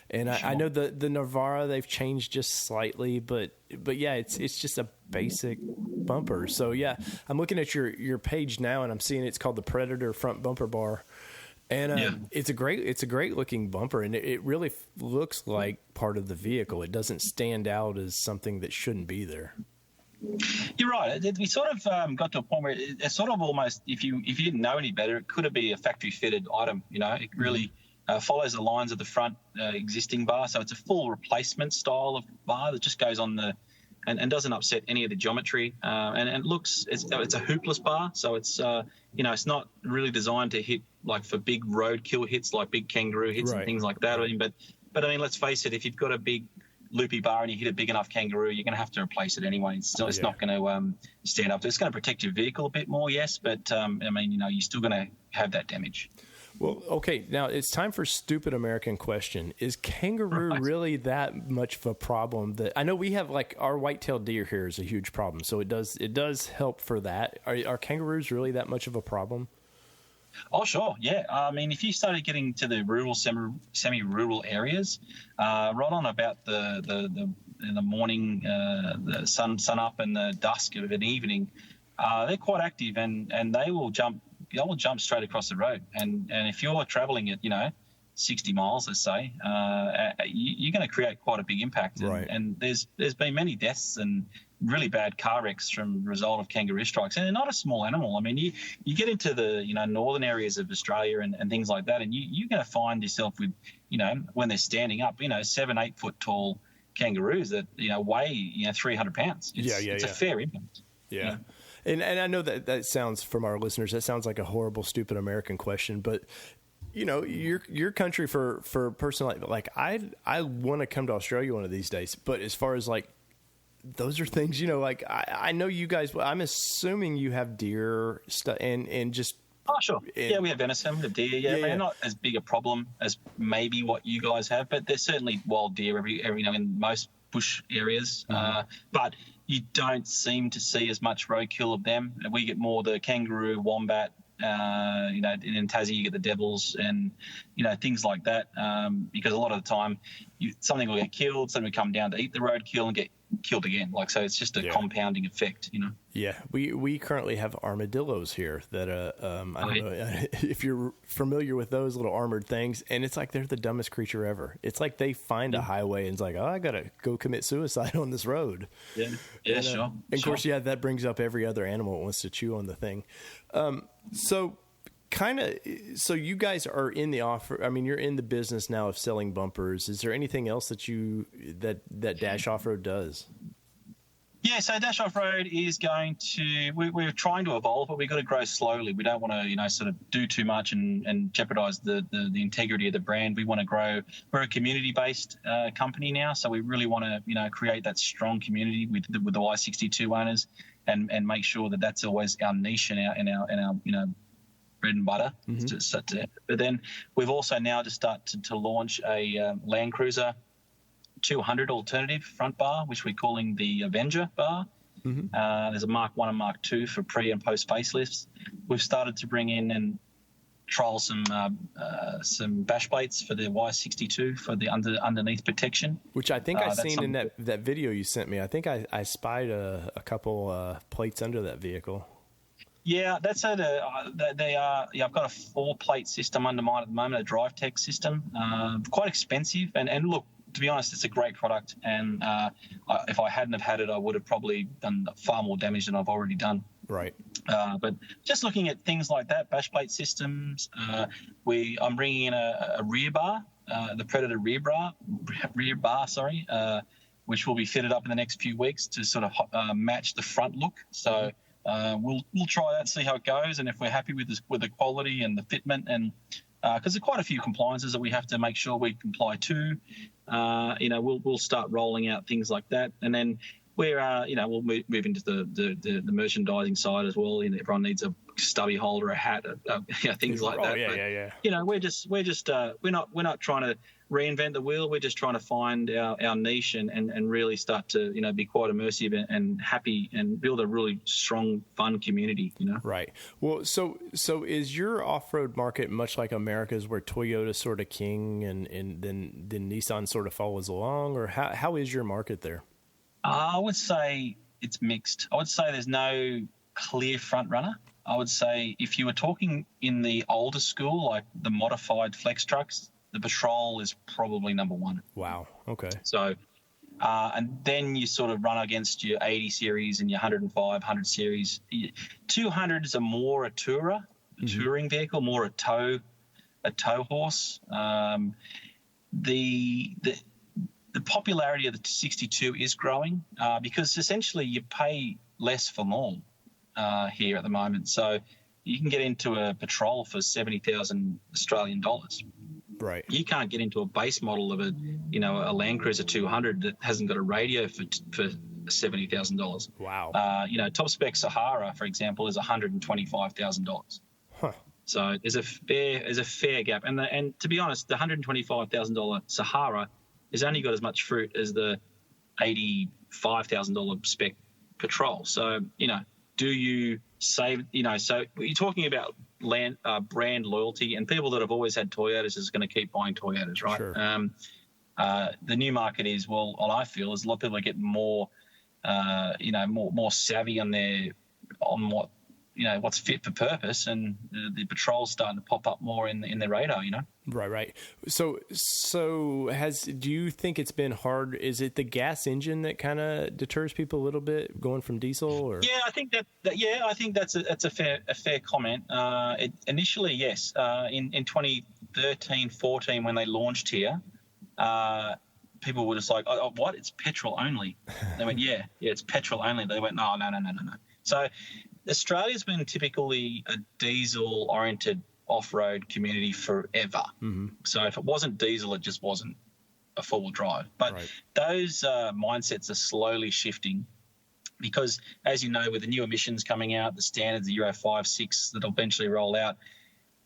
And sure. I know the Navara, they've changed just slightly, but yeah, it's just a basic bumper. So yeah, I'm looking at your page now, and I'm seeing it's called the Predator front bumper bar, and it's a great looking bumper, and it really looks like part of the vehicle. It doesn't stand out as something that shouldn't be there. You're right. We sort of got to a point where it's sort of almost, if you didn't know any better, it could have been a factory fitted item. It really follows the lines of the front existing bar, so it's a full replacement style of bar that just goes on and doesn't upset any of the geometry. And it looks, it's a hoopless bar, so it's it's not really designed to hit like for big roadkill hits like big kangaroo hits and things like that. But I mean, let's face it, if you've got a big loopy bar and you hit a big enough kangaroo, you're going to have to replace it anyway. It's not going to stand up. It's going to protect your vehicle a bit more, yes, but you're still going to have that damage. Well, okay, now it's time for stupid American question. Is kangaroo really that much of a problem? That I know we have, like, our white-tailed deer here is a huge problem, so it does help for that. Are kangaroos really that much of a problem? Oh, sure, yeah. I mean, if you started getting to the rural, semi-rural areas, right on about in the morning, the sun up and the dusk of an evening, they're quite active, and they will jump straight across the road. And if you're traveling at 60 miles, let's say, you're going to create quite a big impact. Right. And there's been many deaths and really bad car wrecks from the result of kangaroo strikes. And they're not a small animal. I mean, you get into the northern areas of Australia and things like that, and you're going to find yourself with when they're standing up, 7-8 foot tall kangaroos that weigh 300 pounds. It's a fair impact. Yeah. And I know that sounds, from our listeners, that sounds like a horrible, stupid American question, but your country for a person like I want to come to Australia one of these days. But as far as like those are things, I know you guys. I'm assuming you have deer and just. Oh, sure. Yeah, we have venison, we have deer. Yeah, not as big a problem as maybe what you guys have, but there's certainly wild deer every in most bush areas. But you don't seem to see as much roadkill of them. We get more the kangaroo, wombat. In Tassie you get the devils, and things like that, because a lot of the time something will get killed, something will come down to eat the roadkill and get killed again. So it's just a compounding effect, Yeah, we currently have armadillos here that I don't know if you're familiar with those little armored things, and it's like they're the dumbest creature ever. It's like they find a highway and it's like, oh, I gotta go commit suicide on this road. Yeah, sure. And of course, that brings up every other animal that wants to chew on the thing. So you guys are in the offer. I mean, you're in the business now of selling bumpers. Is there anything else that Dash Offroad does? Yeah, so Dash Offroad is going to. We're trying to evolve, but we've got to grow slowly. We don't want to, sort of do too much and jeopardize the integrity of the brand. We want to grow. We're a community-based company now, so we really want to, create that strong community with the Y62 owners, and make sure that that's always our niche and our bread and butter. Mm-hmm. But then we've also now just started to launch a Land Cruiser 200 alternative front bar, which we're calling the Avenger bar. Mm-hmm. There's a Mark 1 and Mark 2 for pre and post facelifts. We've started to bring in and trial some bash plates for the Y62 for the underneath protection, which I think I've seen in that video you sent me. I think I spied a couple plates under that vehicle. Yeah, that's I've got a 4-plate system under mine at the moment, a drive tech system, quite expensive. And look, to be honest, it's a great product. And if I hadn't have had it, I would have probably done far more damage than I've already done. Right. But just looking at things like that, bash plate systems, I'm bringing in a rear bar, the Predator rear bar, which will be fitted up in the next few weeks to sort of match the front look. So. We'll try that, see how it goes, and if we're happy with the quality and the fitment, and because there's quite a few compliances that we have to make sure we comply to, we'll start rolling out things like that, and then we'll move into the merchandising side as well. Everyone needs a stubby holder, a hat, things like that. Yeah. We're not trying to reinvent the wheel. We're just trying to find our niche and really start to be quite immersive and happy and build a really strong, fun community. Right. Well, so is your off-road market much like America's, where Toyota's sort of king and then Nissan sort of follows along, or how is your market there? I would say it's mixed. I would say there's no clear front runner. I would say if you were talking in the older school, like the modified flex trucks, the Patrol is probably number one. Wow. Okay. So, and then you sort of run against your 80 series and your 105, 100 series. 200s are more a tourer, a touring vehicle, more a tow horse. The popularity of the 62 is growing because essentially you pay less for more here at the moment. So you can get into a Patrol for 70,000 Australian dollars. Right. You can't get into a base model of a Land Cruiser 200 that hasn't got a radio for $70,000. Wow. Top spec Sahara, for example, is $125,000. Huh. So there's a fair gap, and to be honest, the $125,000 Sahara has only got as much fruit as the $85,000 spec Patrol. So do you save? So you're talking about brand loyalty, and people that have always had Toyotas is going to keep buying Toyotas, right? Sure. The new market is, well, what I feel is a lot of people are getting more, more savvy on what's fit for purpose, and the Patrol's starting to pop up more in their radar, Right. So do you think it's been hard? Is it the gas engine that kind of deters people a little bit going from diesel? Or? Yeah, I think that's a fair comment. Initially, yes. In 2013, 14, when they launched here, people were just like, oh, what? It's petrol only. They went, yeah, it's petrol only. They went, no. So Australia's been typically a diesel-oriented off-road community forever. Mm-hmm. So if it wasn't diesel, it just wasn't a four-wheel drive. But those mindsets are slowly shifting because, as you know, with the new emissions coming out, the standards, the Euro 5, 6 that'll eventually roll out,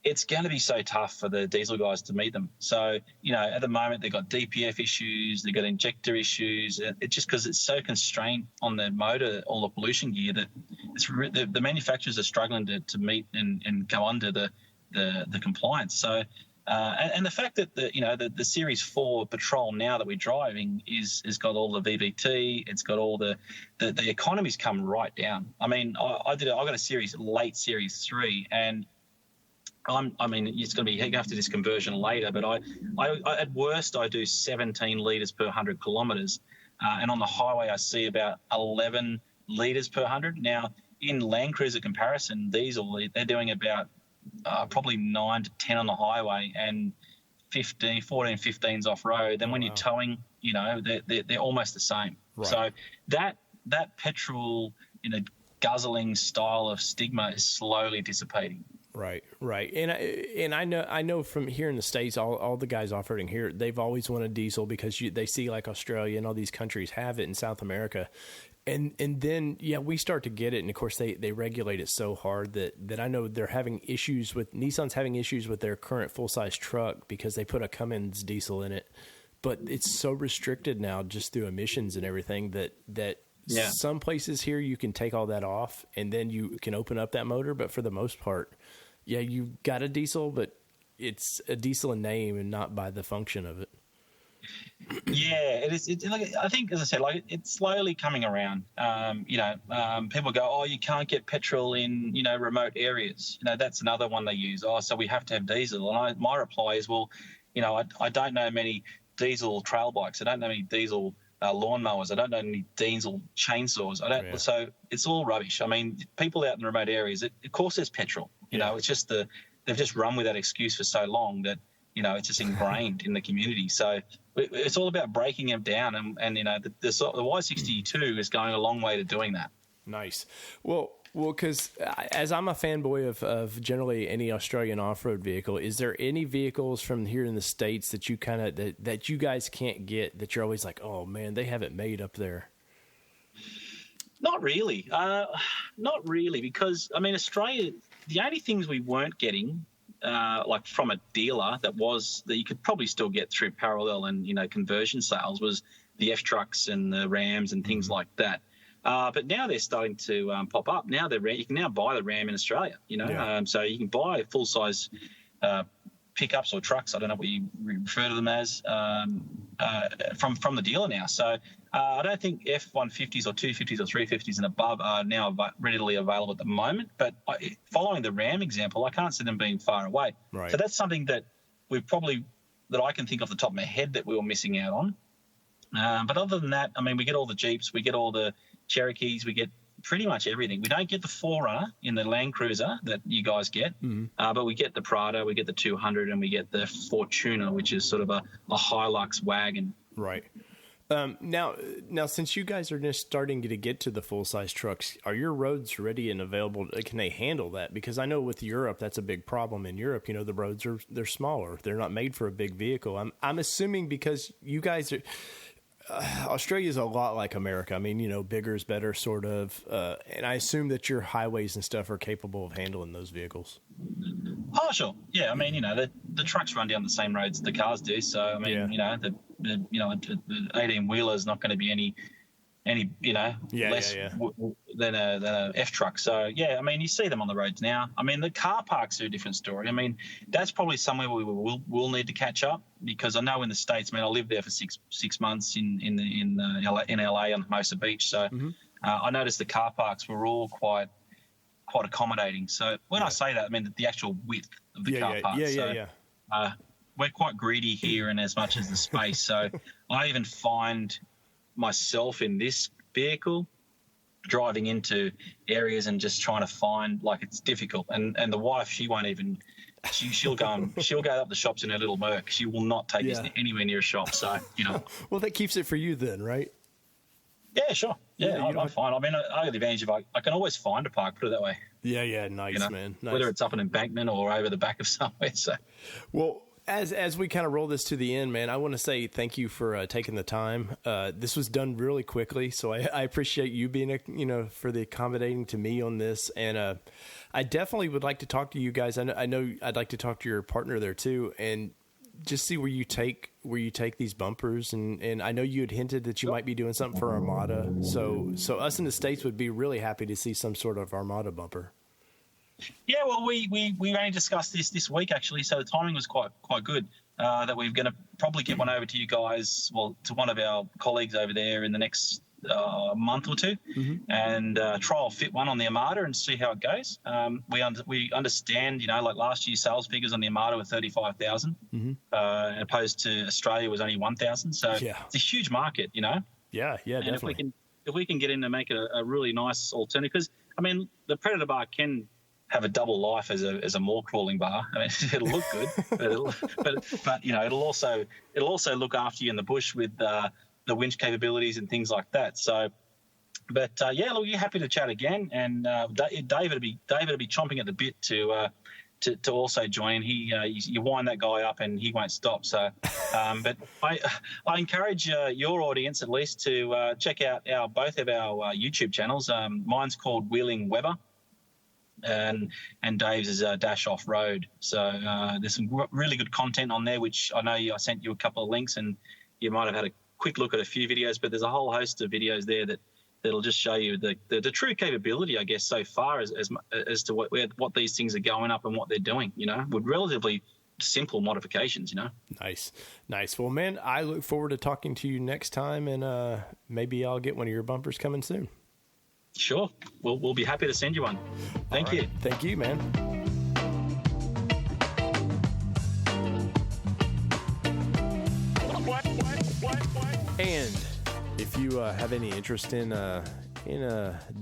it's going to be so tough for the diesel guys to meet them. So, at the moment, they've got DPF issues, they've got injector issues. It's just because it's so constrained on the motor, all the pollution gear, that the manufacturers are struggling to meet and go under the compliance. So And the fact that the Series 4 Patrol now that we're driving has got all the VVT, it's got all the economy's come right down. I mean, I got a late Series 3, and it's going to be, you have to do this conversion later, but I at worst I do 17 litres per 100 kilometres, and on the highway I see about 11 litres per 100. Now, in Land Cruiser comparison, diesel, they're doing about probably 9 to 10 on the highway and 15's off-road. Then when you're towing, they're almost the same. Right. So that petrol, guzzling style of stigma is slowly dissipating. Right. And I know from here in the States, all the guys off-roading here, they've always wanted diesel because they see like Australia and all these countries have it in South America. And then, we start to get it. And of course they regulate it so hard that I know Nissan's having issues with their current full-size truck because they put a Cummins diesel in it. But it's so restricted now just through emissions and everything that some places here you can take all that off and then you can open up that motor. But for the most part, you got a diesel, but it's a diesel in name and not by the function of it. Yeah, it is. I think, as I said, it's slowly coming around. People go, "Oh, you can't get petrol in, remote areas." That's another one they use. Oh, so we have to have diesel. And my reply is, well, I don't know many diesel trail bikes. I don't know any diesel lawnmowers. I don't know any diesel chainsaws. So it's all rubbish. I mean, people out in the remote areas, of course, there's petrol. It's just they've just run with that excuse for so long that it's just ingrained in the community. So it's all about breaking them down, and the Y62 is going a long way to doing that. Nice. Well, because as I'm a fanboy of generally any Australian off-road vehicle, is there any vehicles from here in the States that you that you guys can't get that you're always like, oh man, they have it made up there? Not really. Not really, because I mean, Australia, the only things we weren't getting, like from a dealer that you could probably still get through parallel and conversion sales, was the F trucks and the Rams and things like that. But now they're starting to pop up. Now you can now buy the Ram in Australia. So you can buy full size pickups or trucks. I don't know what you refer to them as from the dealer now. So I don't think F-150s or 250s or 350s and above are now readily available at the moment. But following the Ram example, I can't see them being far away. Right. So that's something that that I can think off the top of my head that we were missing out on. But other than that, I mean, we get all the Jeeps, we get all the Cherokees, we get pretty much everything. We don't get the 4Runner in the Land Cruiser that you guys get, but we get the Prado, we get the 200, and we get the Fortuner, which is sort of a Hilux wagon. Right. Now, since you guys are just starting to get to the full-size trucks, are your roads ready and available? Can they handle that? Because I know with Europe, that's a big problem. In Europe, the roads they're smaller. They're not made for a big vehicle. I'm assuming because you guys are... Australia is a lot like America. I mean, bigger is better, sort of. And I assume that your highways and stuff are capable of handling those vehicles. Oh, sure. Yeah, I mean, the trucks run down the same roads the cars do. So, I mean, the 18-wheeler is not going to be any less than a F truck. So, yeah, I mean, you see them on the roads now. I mean, the car parks are a different story. I mean, that's probably somewhere we will need to catch up, because I know in the States, I mean, I lived there for six months in LA on Hermosa Beach. So I noticed the car parks were all quite accommodating. So when I say that, I mean the actual width of the car park. We're quite greedy here in as much as the space. So I even find myself in this vehicle driving into areas and just trying to find, it's difficult. And the wife, she won't even, she'll go up the shops in her little Merc. She will not take us anywhere near a shop. So, Well, that keeps it for you then, right? Yeah, sure. Yeah, I'm fine. I mean, I got the advantage of I can always find a park, put it that way. Yeah, nice, man. Nice. Whether it's up an embankment or over the back of somewhere. So, well, as we kind of roll this to the end, man, I want to say thank you for taking the time. This was done really quickly, so I appreciate you being, for the accommodating to me on this. And I definitely would like to talk to you guys. I know I'd like to talk to your partner there too, and just see where you take these bumpers. And I know you had hinted that you might be doing something for Armada. So us in the States would be really happy to see some sort of Armada bumper. Yeah, well, we only discussed this week actually, so the timing was quite good. That we're going to probably get one over to you guys, well, to one of our colleagues over there in the next month or two, and trial fit one on the Armada and see how it goes. We understand, like last year's sales figures on the Armada were 35,000, opposed to Australia was only 1,000. So it's a huge market, Yeah, and definitely. If we can get in to make it a really nice alternative, because I mean the Predator bar can have a double life as a mall crawling bar. I mean, it'll look good, but it'll also look after you in the bush with the winch capabilities and things like that. So, but look, you're happy to chat again, and David will be chomping at the bit to also join. You wind that guy up and he won't stop. So, but I encourage your audience at least to check out both of our YouTube channels. Mine's called Wheeling Weber, and Dave's is Dash Offroad. So there's some really good content on there, which I know I sent you a couple of links, and you might have had a quick look at a few videos, but there's a whole host of videos there that'll just show you the true capability, I guess, so far as to what these things are going up and what they're doing, with relatively simple modifications, Nice. Well, man, I look forward to talking to you next time, and maybe I'll get one of your bumpers coming soon. Sure. We'll be happy to send you one. Thank you. Thank you, man. And if you have any interest in a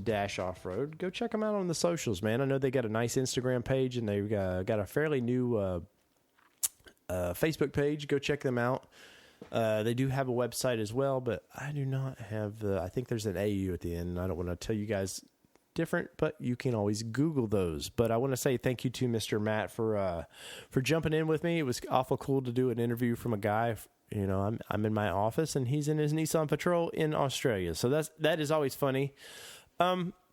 Dash Off-Road, go check them out on the socials, man. I know they got a nice Instagram page, and they've got a fairly new Facebook page. Go check them out. They do have a website as well, but I do not have I think there's an AU at the end, and I don't want to tell you guys different, but you can always Google those. But I want to say thank you to Mr. Matt for jumping in with me. It was awful cool to do an interview from a guy. I'm in my office and he's in his Nissan Patrol in Australia. So that is always funny.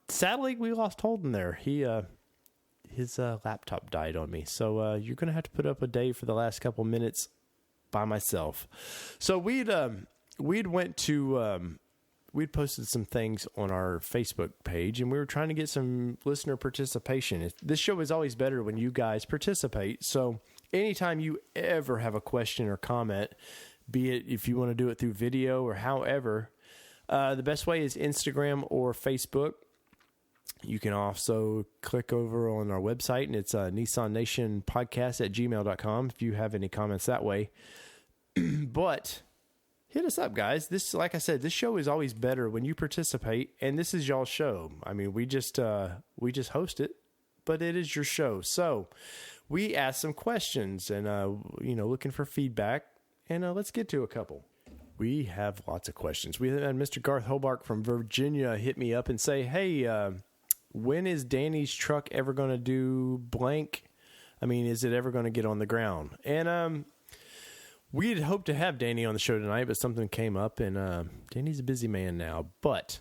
Sadly, we lost Holden there. His laptop died on me. So you're going to have to put up a day for the last couple minutes by myself. So we'd posted some things on our Facebook page, and we were trying to get some listener participation. This show is always better when you guys participate. So anytime you ever have a question or comment, be it if you want to do it through video or however, the best way is Instagram or Facebook. You can also click over on our website, and it's nissannationpodcast@gmail.com if you have any comments that way. But hit us up, guys. Like I said, this show is always better when you participate, and this is y'all's show. I mean, we just host it, but it is your show. So we asked some questions and, looking for feedback, and let's get to a couple. We have lots of questions. We had Mr. Garth Hobart from Virginia hit me up and say, hey, when is Danny's truck ever going to do blank? I mean, is it ever going to get on the ground? And we had hoped to have Danny on the show tonight, but something came up, and Danny's a busy man now. But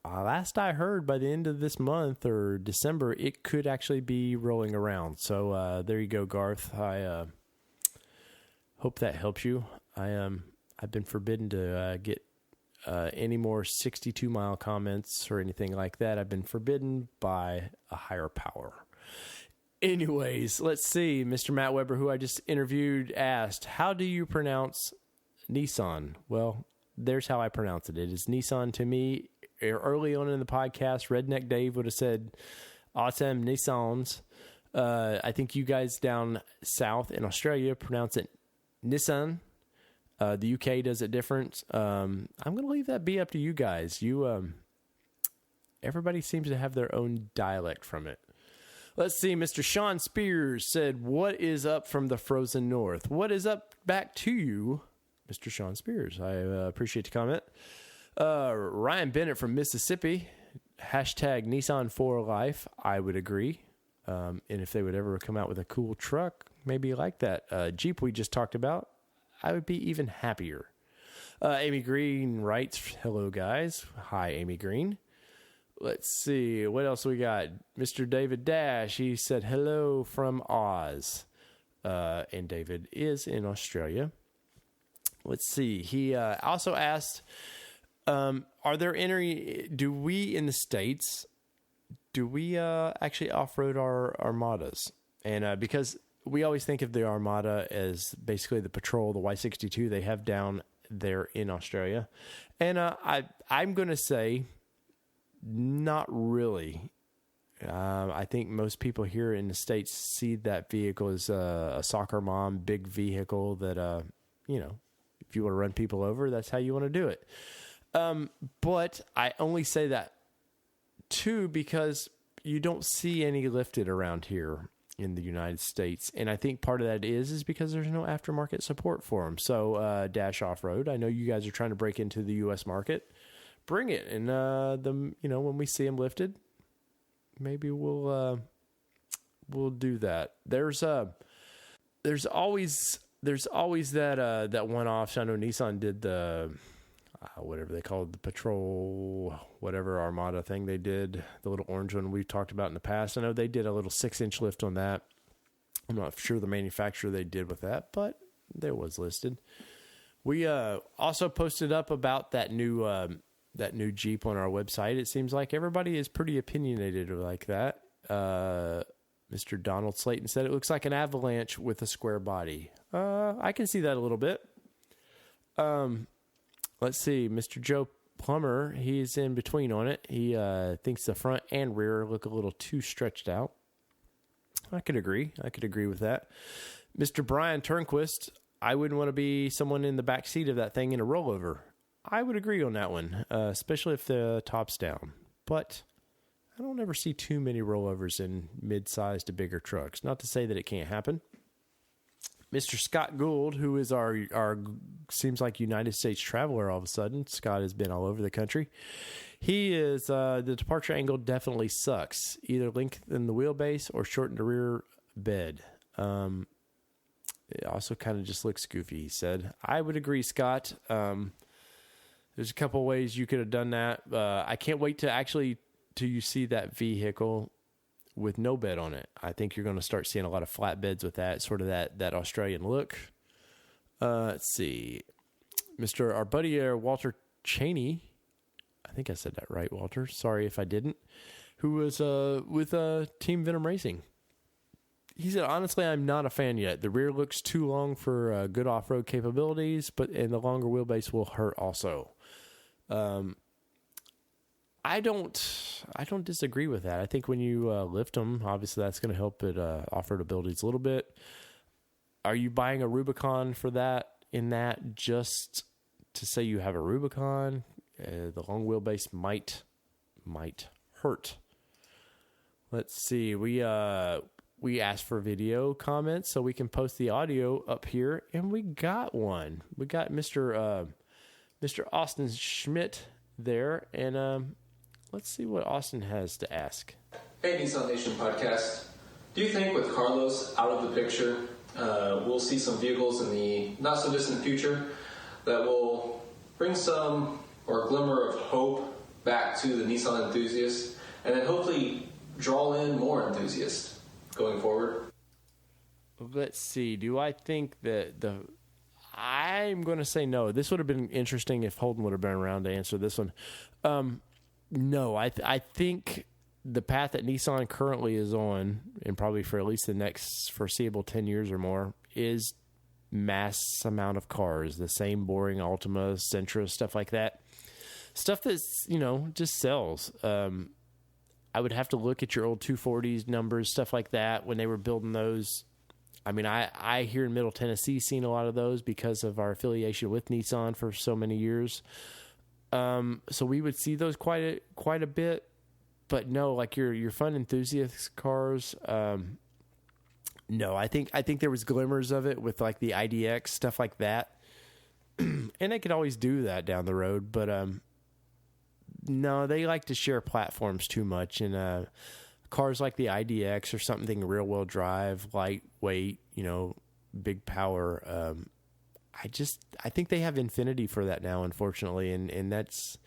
last I heard, by the end of this month or December, it could actually be rolling around. So there you go, Garth. I hope that helps you. I've been forbidden to get any more 62-mile comments or anything like that. I've been forbidden by a higher power. Anyways, let's see. Mr. Matt Weber, who I just interviewed, asked, how do you pronounce Nissan? Well, there's how I pronounce it. It is Nissan to me. Early on in the podcast, Redneck Dave would have said, awesome Nissans. I think you guys down south in Australia pronounce it Nissan. The UK does it different. I'm going to leave that be up to you guys. Everybody seems to have their own dialect from it. Let's see. Mr. Sean Spears said, what is up from the frozen north? What is up back to you, Mr. Sean Spears? I appreciate the comment. Ryan Bennett from Mississippi, hashtag Nissan for life. I would agree. And if they would ever come out with a cool truck, maybe like that Jeep we just talked about, I would be even happier. Amy Green writes, hello, guys. Hi, Amy Green. Let's see. What else we got? Mr. David Dash, he said, hello from Oz. And David is in Australia. Let's see. He also asked, are there any, do we in the States do we actually off-road our Armadas? And because we always think of the Armada as basically the Patrol, the Y62 they have down there in Australia. And I'm going to say not really. I think most people here in the States see that vehicle as a soccer mom, big vehicle that, if you want to run people over, that's how you want to do it. But I only say that too because you don't see any lifted around here in the United States. And I think part of that is because there's no aftermarket support for them. So, Dash Offroad, I know you guys are trying to break into the U.S. market. Bring it. And, when we see them lifted, maybe we'll do that. There's always that one-off. I know Nissan did the, whatever they called the Patrol, whatever Armada thing they did, the little orange one we've talked about in the past. I know they did a little 6-inch lift on that. I'm not sure the manufacturer they did with that, but there was listed. We also posted up about that new Jeep on our website. It seems like everybody is pretty opinionated like that. Mr. Donald Slayton said it looks like an Avalanche with a square body. I can see that a little bit. Let's see. Mr. Joe Plummer, he's in between on it. He thinks the front and rear look a little too stretched out. I could agree with that. Mr. Brian Turnquist, I wouldn't want to be someone in the back seat of that thing in a rollover. I would agree on that one, especially if the top's down. But I don't ever see too many rollovers in mid-sized to bigger trucks. Not to say that it can't happen. Mr. Scott Gould, who is our seems like United States traveler all of a sudden. Scott has been all over the country. He is, the departure angle definitely sucks. Either lengthen the wheelbase or shorten the rear bed. It also kind of just looks goofy, he said. I would agree, Scott. There's a couple ways you could have done that. I can't wait till you see that vehicle with no bed on it. I think you're going to start seeing a lot of flatbeds with that, sort of that Australian look. Let's see. Our buddy Walter Cheney, I think I said that right, Walter. Sorry if I didn't. Who was with Team Venom Racing. He said, honestly, I'm not a fan yet. The rear looks too long for good off-road capabilities, and the longer wheelbase will hurt also. I don't disagree with that. I think when you lift them, obviously that's going to help it off-road abilities a little bit. Are you buying a Rubicon for that? In that, just to say you have a Rubicon, the long wheelbase might hurt. Let's see. We asked for video comments so we can post the audio up here, and we got one. We got Mr. Austin Schmidt there, and let's see what Austin has to ask. Hey, Nissan Nation podcast. Do you think with Carlos out of the picture, we'll see some vehicles in the not-so-distant future that will bring some or a glimmer of hope back to the Nissan enthusiast, and then hopefully draw in more enthusiasts going forward? Let's see. Do I think that I'm going to say no. This would have been interesting if Holden would have been around to answer this one. No, I think the path that Nissan currently is on, and probably for at least the next foreseeable 10 years or more, is mass amount of cars. The same boring Altima, Sentra, stuff like that. Stuff that's, just sells. I would have to look at your old 240s numbers, stuff like that, when they were building those. I mean, I here in Middle Tennessee seen a lot of those because of our affiliation with Nissan for so many years. So we would see those quite a bit, but no, like your fun enthusiast cars. No, I think there was glimmers of it with like the IDX, stuff like that. And they could always do that down the road, but, no, they like to share platforms too much, and, cars like the IDX or something rear-wheel drive, lightweight, big power. I think they have infinity for that now, unfortunately, and that's,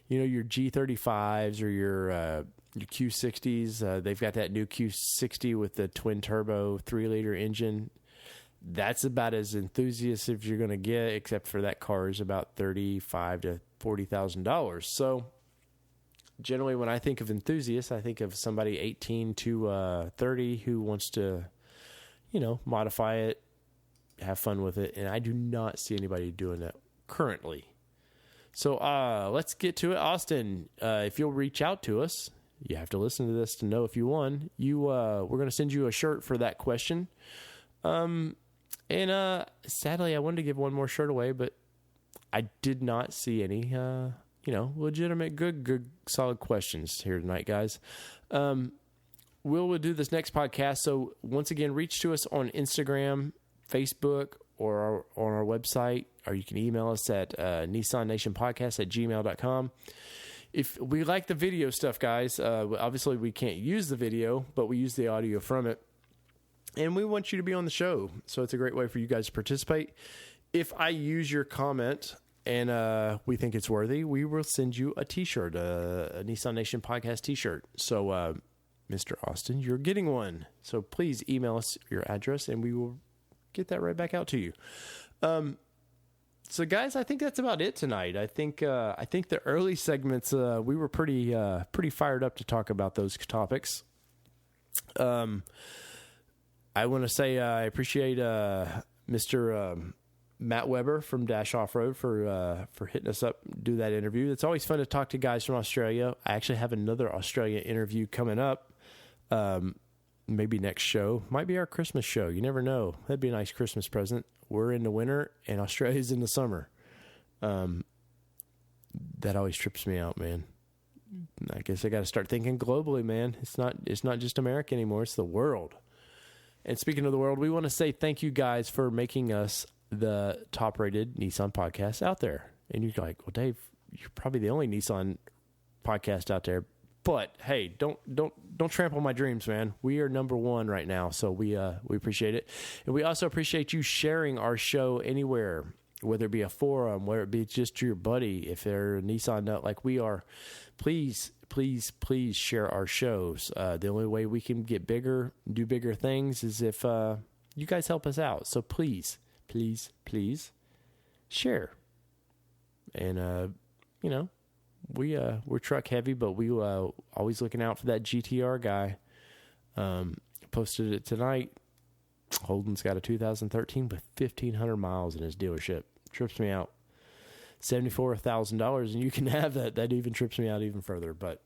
your G35s or your Q60s. They've got that new Q60 with the twin-turbo 3-liter engine. That's about as enthusiast as you're going to get, except for that car is about $35,000 to $40,000. So generally when I think of enthusiasts, I think of somebody 18 to 30 who wants to, modify it, have fun with it. And I do not see anybody doing that currently. So let's get to it. Austin, if you'll reach out to us, you have to listen to this to know if you won. We're going to send you a shirt for that question. And sadly, I wanted to give one more shirt away, but I did not see any, legitimate, good, solid questions here tonight, guys. We'll do this next podcast. So once again, reach to us on Instagram, Facebook, or on our website, or you can email us at nissannationpodcast@gmail.com. If we like the video stuff, guys, obviously we can't use the video, but we use the audio from it. And we want you to be on the show. So it's a great way for you guys to participate. If I use your comment and we think it's worthy, we will send you a t-shirt, a Nissan Nation podcast t-shirt. So, Mr. Austin, you're getting one. So please email us your address and we will get that right back out to you. So guys, I think that's about it tonight. I think the early segments, we were pretty fired up to talk about those topics. I want to say I appreciate Mr. Matt Weber from Dash Offroad for hitting us up, do that interview. It's always fun to talk to guys from Australia. I actually have another Australia interview coming up. Maybe next show. Might be our Christmas show. You never know. That'd be a nice Christmas present. We're in the winter and Australia's in the summer. That always trips me out, man. I guess I got to start thinking globally, man. It's not just America anymore. It's the world. And speaking of the world, we want to say thank you guys for making us the top-rated Nissan podcast out there. And you're like, well, Dave, you're probably the only Nissan podcast out there. But hey, don't trample my dreams, man. We are number one right now, so we appreciate it, and we also appreciate you sharing our show anywhere, whether it be a forum, whether it be just your buddy. If they're a Nissan nut like we are, please share our shows. The only way we can get bigger, do bigger things, is if you guys help us out. So please share, and we're truck heavy, but we always looking out for that GTR guy. Posted it tonight. Holden's got a 2013 with 1,500 miles in his dealership. Trips me out. $74,000, and you can have that. That even trips me out even further. But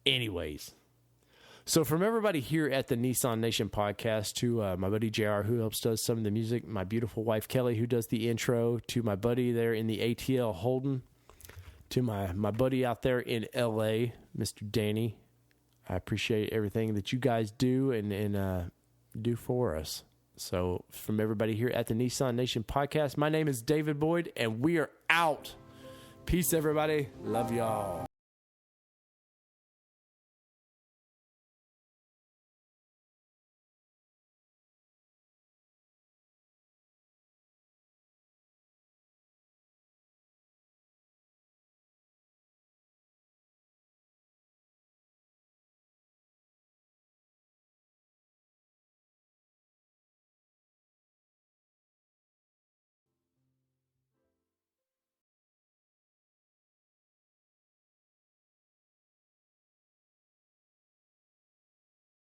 anyways, so from everybody here at the Nissan Nation podcast, to my buddy JR, who helps does some of the music, my beautiful wife Kelly, who does the intro, to my buddy there in the ATL, Holden, to my buddy out there in LA, Mr. Danny, I appreciate everything that you guys do and do for us. So from everybody here at the Nissan Nation podcast, my name is David Boyd, and we are out. Peace, everybody. Love y'all.